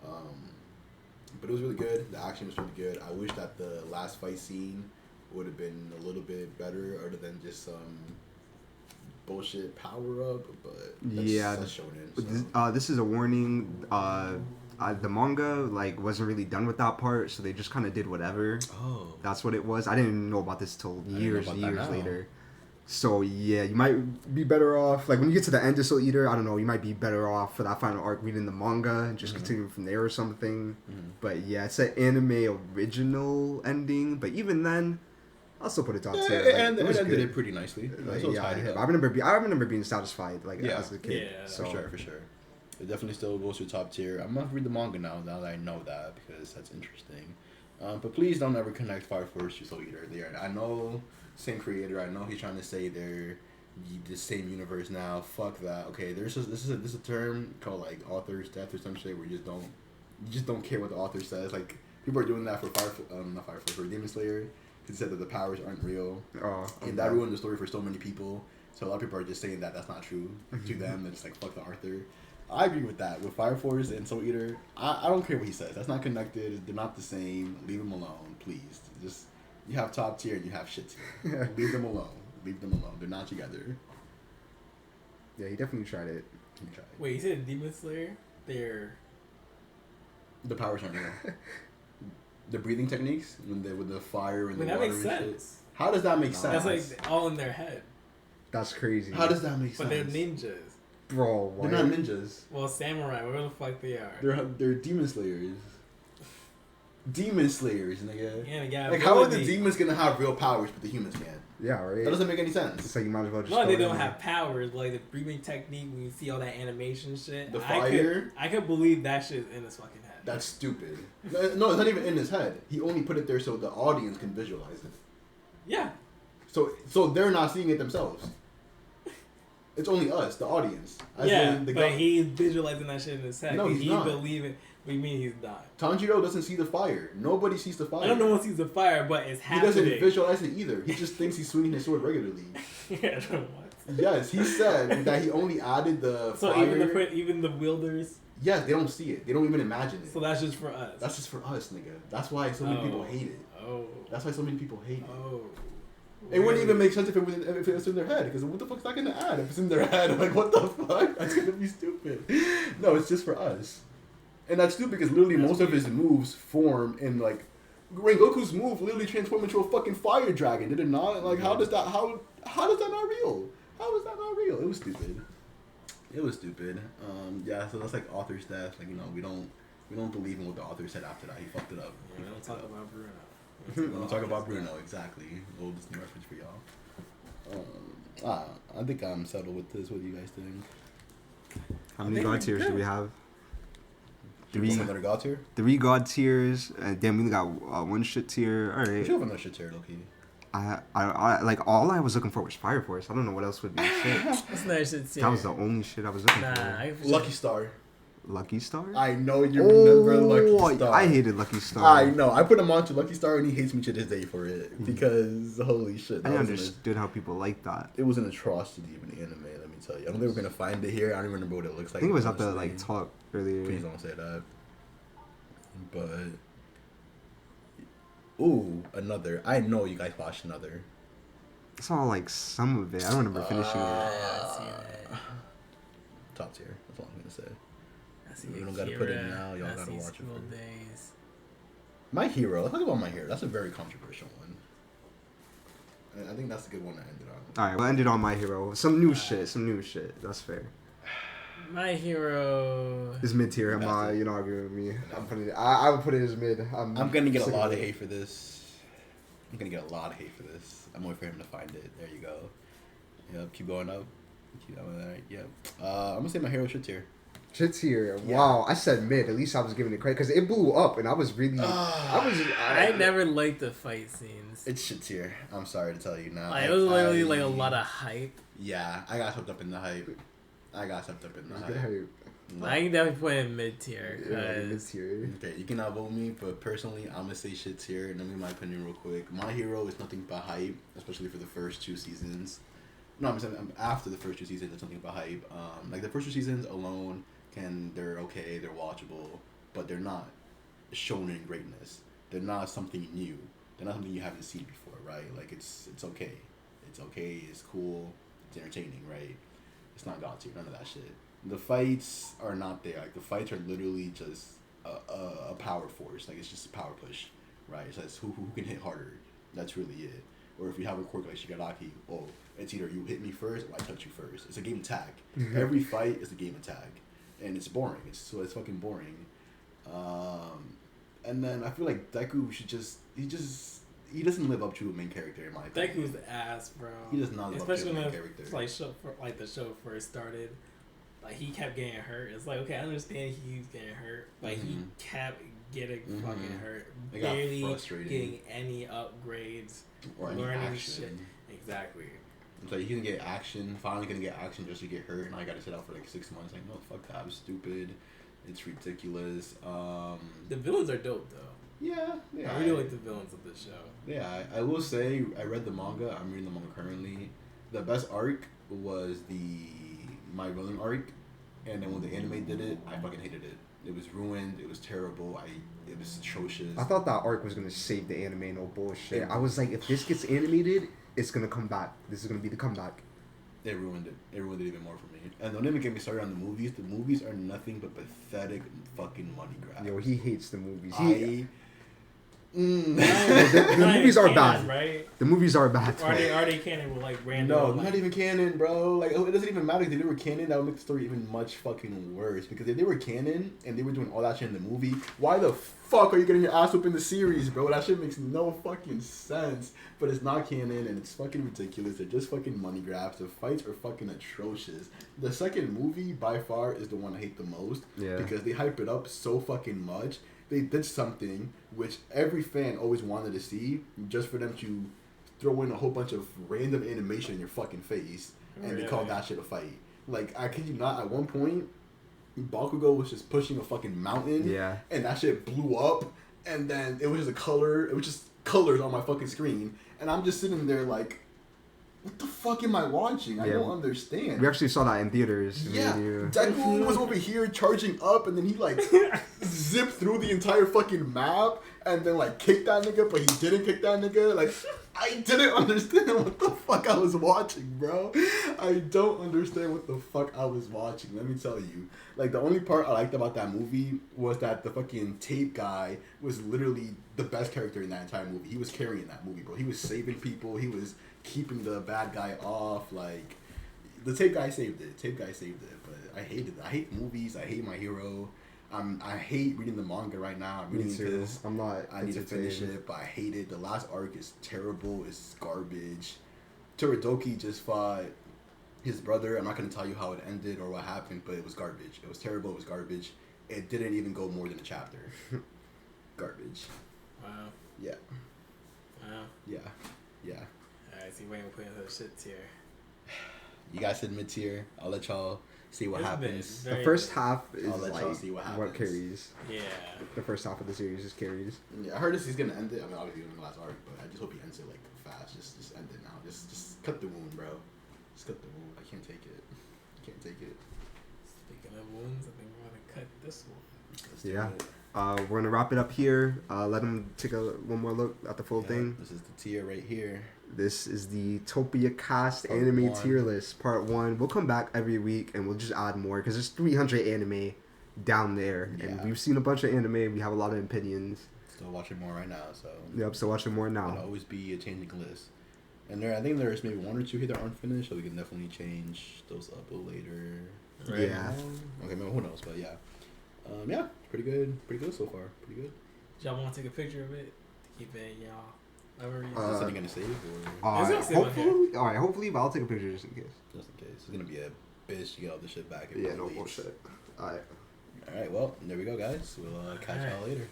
But it was really good. The action was really good. I wish that the last fight scene would have been a little bit better, other than just some bullshit power up. But that's shonen. So. This is a warning. The manga like wasn't really done with that part, so they just kind of did whatever. Oh, That's what it was. I didn't know about this till years about that now. later. So yeah, you might be better off. Like when you get to the end of Soul Eater, I don't know, you might be better off for that final arc reading the manga and just continuing from there or something. But yeah, it's an anime original ending. But even then, I'll still put it top tier. Like, and it was ended good. it pretty nicely. Like, So yeah, tied it up. I remember being satisfied like as a kid. Yeah, so. For sure. It definitely still goes to top tier. I'm gonna read the manga now that I know that, because that's interesting. But please don't ever connect Fire Force to Soul Eater. I know, same creator. I know he's trying to say they're the same universe now. Fuck that. Okay, this is a term called like author's death or some shit where you just don't care what the author says. Like people are doing that for for Demon Slayer. He said that the powers aren't real, and that ruined the story for so many people. So a lot of people are just saying that that's not true to them. They're just like, fuck the author. I agree with that. With Fire Force and Soul Eater, I don't care what he says. That's not connected. They're not the same. Leave them alone, please. Just, you have top tier and you have shit tier. Leave them alone. They're not together. Yeah, he definitely tried it. Wait, you said Demon Slayer? They're... The powers aren't real. The breathing techniques, with the fire and the that water makes and sense. shit. How does that make sense? That's like all in their head. That's crazy. How does that make sense? But they're ninjas. Bro, why? They're not ninjas. Well, samurai, whatever the fuck they are. They're demon slayers. Demon slayers, nigga. Yeah, like, how are the demons gonna have real powers but the humans can't? Yeah, right. That doesn't make any sense. It's like you might as well just. No, they don't have powers. Like the breathing technique, when you see all that animation shit. The fire. I could believe that shit in his fucking head. That's stupid. No, it's not even in his head. He only put it there so the audience can visualize it. Yeah. So they're not seeing it themselves. It's only us, the audience. But he's visualizing that shit in his head. No, he's not. Believing. What do you mean he's not? Tanjiro doesn't see the fire. Nobody sees the fire. I don't know one sees the fire, but it's happening. He doesn't visualize it either. He just thinks he's swinging his sword regularly. Yeah, I don't know what. Yes, he said that he only added the so fire. even the wielders. Yes, they don't see it. They don't even imagine it. So that's just for us. That's just for us, nigga. That's why so many people hate it. Oh. That's why so many people hate it. Oh. It wouldn't even make sense if it was in their head. Because what the fuck's that gonna add if it's in their head? Like, what the fuck? That's gonna be stupid. No, it's just for us. And that's stupid because literally most of his moves form in like Rengoku's move literally transformed into a fucking fire dragon. Did it not? Like, how does that not real? How is that not real? It was stupid. Yeah, so that's like author stuff. Like, we don't believe in what the author said after that. He fucked it up. Yeah, we don't talk about Bruno. We don't talk about Bruno, exactly. Old Disney reference for y'all. I think I'm settled with this. What do you guys think? How many god tiers do we have? Another god tier? 3 god tiers. Then we only got 1 shit tier. All We right. should have another shit tier, low-key. I like all I was looking for was Fire Force. I don't know what else would be shit. What's another shit tier? That was the only shit I was looking for. Lucky Star. Lucky Star? I know you remember Lucky Star. I hated Lucky Star. I know. I put him on to Lucky Star and he hates me to this day for it. Because, holy shit. I understood how people like that. It was an atrocity of an anime, let me tell you. I don't think we're going to find it here. I don't even remember what it looks like. I think it was at the talk earlier. Please don't say that. But... Ooh, another. I know you guys watched another. I saw like some of it. I don't remember finishing it. I see that. Top tier. That's all I'm going to say. I see We don't gotta put it now. Y'all gotta watch it. Days. My Hero. Let's talk about My Hero. That's a very controversial one. And I think that's a good one to end it on. Alright, we'll end it on My Hero. Some new shit. That's fair. My Hero It's mid tier. You're not agreeing with me. I would put it as mid. I'm gonna get a lot of hate for this. I'm waiting for him to find it. There you go. Yep, keep going up. Keep going there. Yep. I'm gonna say My Hero shit tier. Shit tier. Yeah. Wow, I said mid. At least I was giving it credit because it blew up, and I was really. I never liked the fight scenes. It's shit tier. I'm sorry to tell you now. Like, it was literally like a lot of hype. Yeah, I got swept up in the hype. I can definitely put it in mid tier. Mid tier. Okay, you can outvote me, but personally, I'm gonna say shit tier. And let me give my opinion real quick. My Hero is nothing but hype, especially for the first 2 seasons. No, I'm saying after the first 2 seasons, it's something about hype. Like the first 2 seasons alone, they're okay, they're watchable, but they're not shonen greatness. They're not something new. They're not something you haven't seen before, right? Like it's okay. It's okay. It's cool. It's entertaining, right? It's not god tier. None of that shit. The fights are not there. Like the fights are literally just a power force. Like it's just a power push, right? So it's who can hit harder. That's really it. Or if you have a quirk like Shigaraki, it's either you hit me first or I touch you first. It's a game tag. Mm-hmm. Every fight is a game of tag. And it's boring. It's fucking boring. And then I feel like Deku he doesn't live up to a main character in my opinion. Deku's the ass, bro. He does not live up to a main character. Especially when the show first started. Like he kept getting hurt. It's like, okay, I understand he's getting hurt. Like he kept getting fucking hurt. It barely got frustrating. Getting any upgrades. Or any action. Shit. Exactly. It's like he's gonna get action, finally gonna get action just to get hurt, and I gotta sit out for like 6 months. Like, no, fuck that, I'm stupid. It's ridiculous. The villains are dope though. Yeah. I really like the villains of this show. Yeah, I will say I read the manga. I'm reading the manga currently. The best arc was the My Villain arc, and then when the anime did it, I fucking hated it. It was ruined. It was terrible. It was atrocious. I thought that arc was gonna save the anime. No bullshit. I was like, if this gets animated, it's gonna come back. This is gonna be the comeback. It ruined it. It ruined it even more for me. And don't even get me started on the movies. The movies are nothing but pathetic fucking money grabs. Yo, he hates the movies. The movies are canon, bad. Right? The movies are bad. Are they canon with like random? No, like, not even canon, bro. Like it doesn't even matter if they were canon. That would make the story even much fucking worse. Because if they were canon and they were doing all that shit in the movie, why the fuck are you getting your ass up in the series, bro? That shit makes no fucking sense. But it's not canon and it's fucking ridiculous. They're just fucking money grabs. The fights are fucking atrocious. The second movie by far is the one I hate the most. Yeah. Because they hype it up so fucking much. They did something which every fan always wanted to see, just for them to throw in a whole bunch of random animation in your fucking face, and Really? they call that shit a fight. Like, I kid you not, at one point, Bakugo was just pushing a fucking mountain, Yeah. and that shit blew up, and then it was just it was just colors on my fucking screen, and I'm just sitting there like, what the fuck am I watching? I don't understand. We actually saw that in theaters. Yeah, Deku was over here charging up, and then he like zipped through the entire fucking map, and then like kicked that nigga, but he didn't kick that nigga. Like, I didn't understand what the fuck I was watching, bro. I don't understand what the fuck I was watching. Let me tell you. Like, the only part I liked about that movie was that the fucking tape guy was literally the best character in that entire movie. He was carrying that movie, bro. He was saving people. He was keeping the bad guy off. Like, the tape guy saved it. But I hated it. I hate movies. I hate My Hero. I hate reading the manga right now. I'm reading this. I need to finish it, but I hate it. The last arc is terrible. It's garbage. Turadoki just fought his brother. I'm not going to tell you how it ended or what happened, but it was garbage. It was terrible. It was garbage. It didn't even go more than a chapter. Garbage. Wow. Yeah. Wow. Yeah. Yeah. Alright, so you waiting to put into the shit tier. You guys said mid tier. I'll let y'all see what happens. The first half is I'll let y'all like see what what happens. carries. Yeah. The first half of the series is carries. Yeah, I heard he's gonna end it. I mean, obviously in the last arc, but I just hope he ends it like fast. Just end it now. Just cut the wound, bro. Just cut the wound. I can't take it. I can't take it. Speaking of wounds, I think we're gonna cut this one. Let's do Yeah. it. We're gonna wrap it up here. Let them take one more look at the full Yeah, thing. This is the tier right here. This is the TopiaCast Part anime 1. tier list, part 1. We'll come back every week and we'll just add more because there's 300 anime down there, and Yeah. we've seen a bunch of anime. We have a lot of opinions. Still watching more right now, so Yep, so watching more it'll now. always be a changing list. And I think there's maybe one or two here that aren't finished, so we can definitely change those up later. Right. Yeah. Okay, maybe who knows, but yeah. Yeah, pretty good so far. Pretty good. Y'all want to take a picture of it to keep it in y'all memories? Is this something gonna save or gonna stay on Hopefully, but I'll take a picture just in case. just in case? It's gonna be a bitch to get all this shit back. Yeah, no bullshit. Alright. Alright, well, there we go, guys. We'll catch y'all later.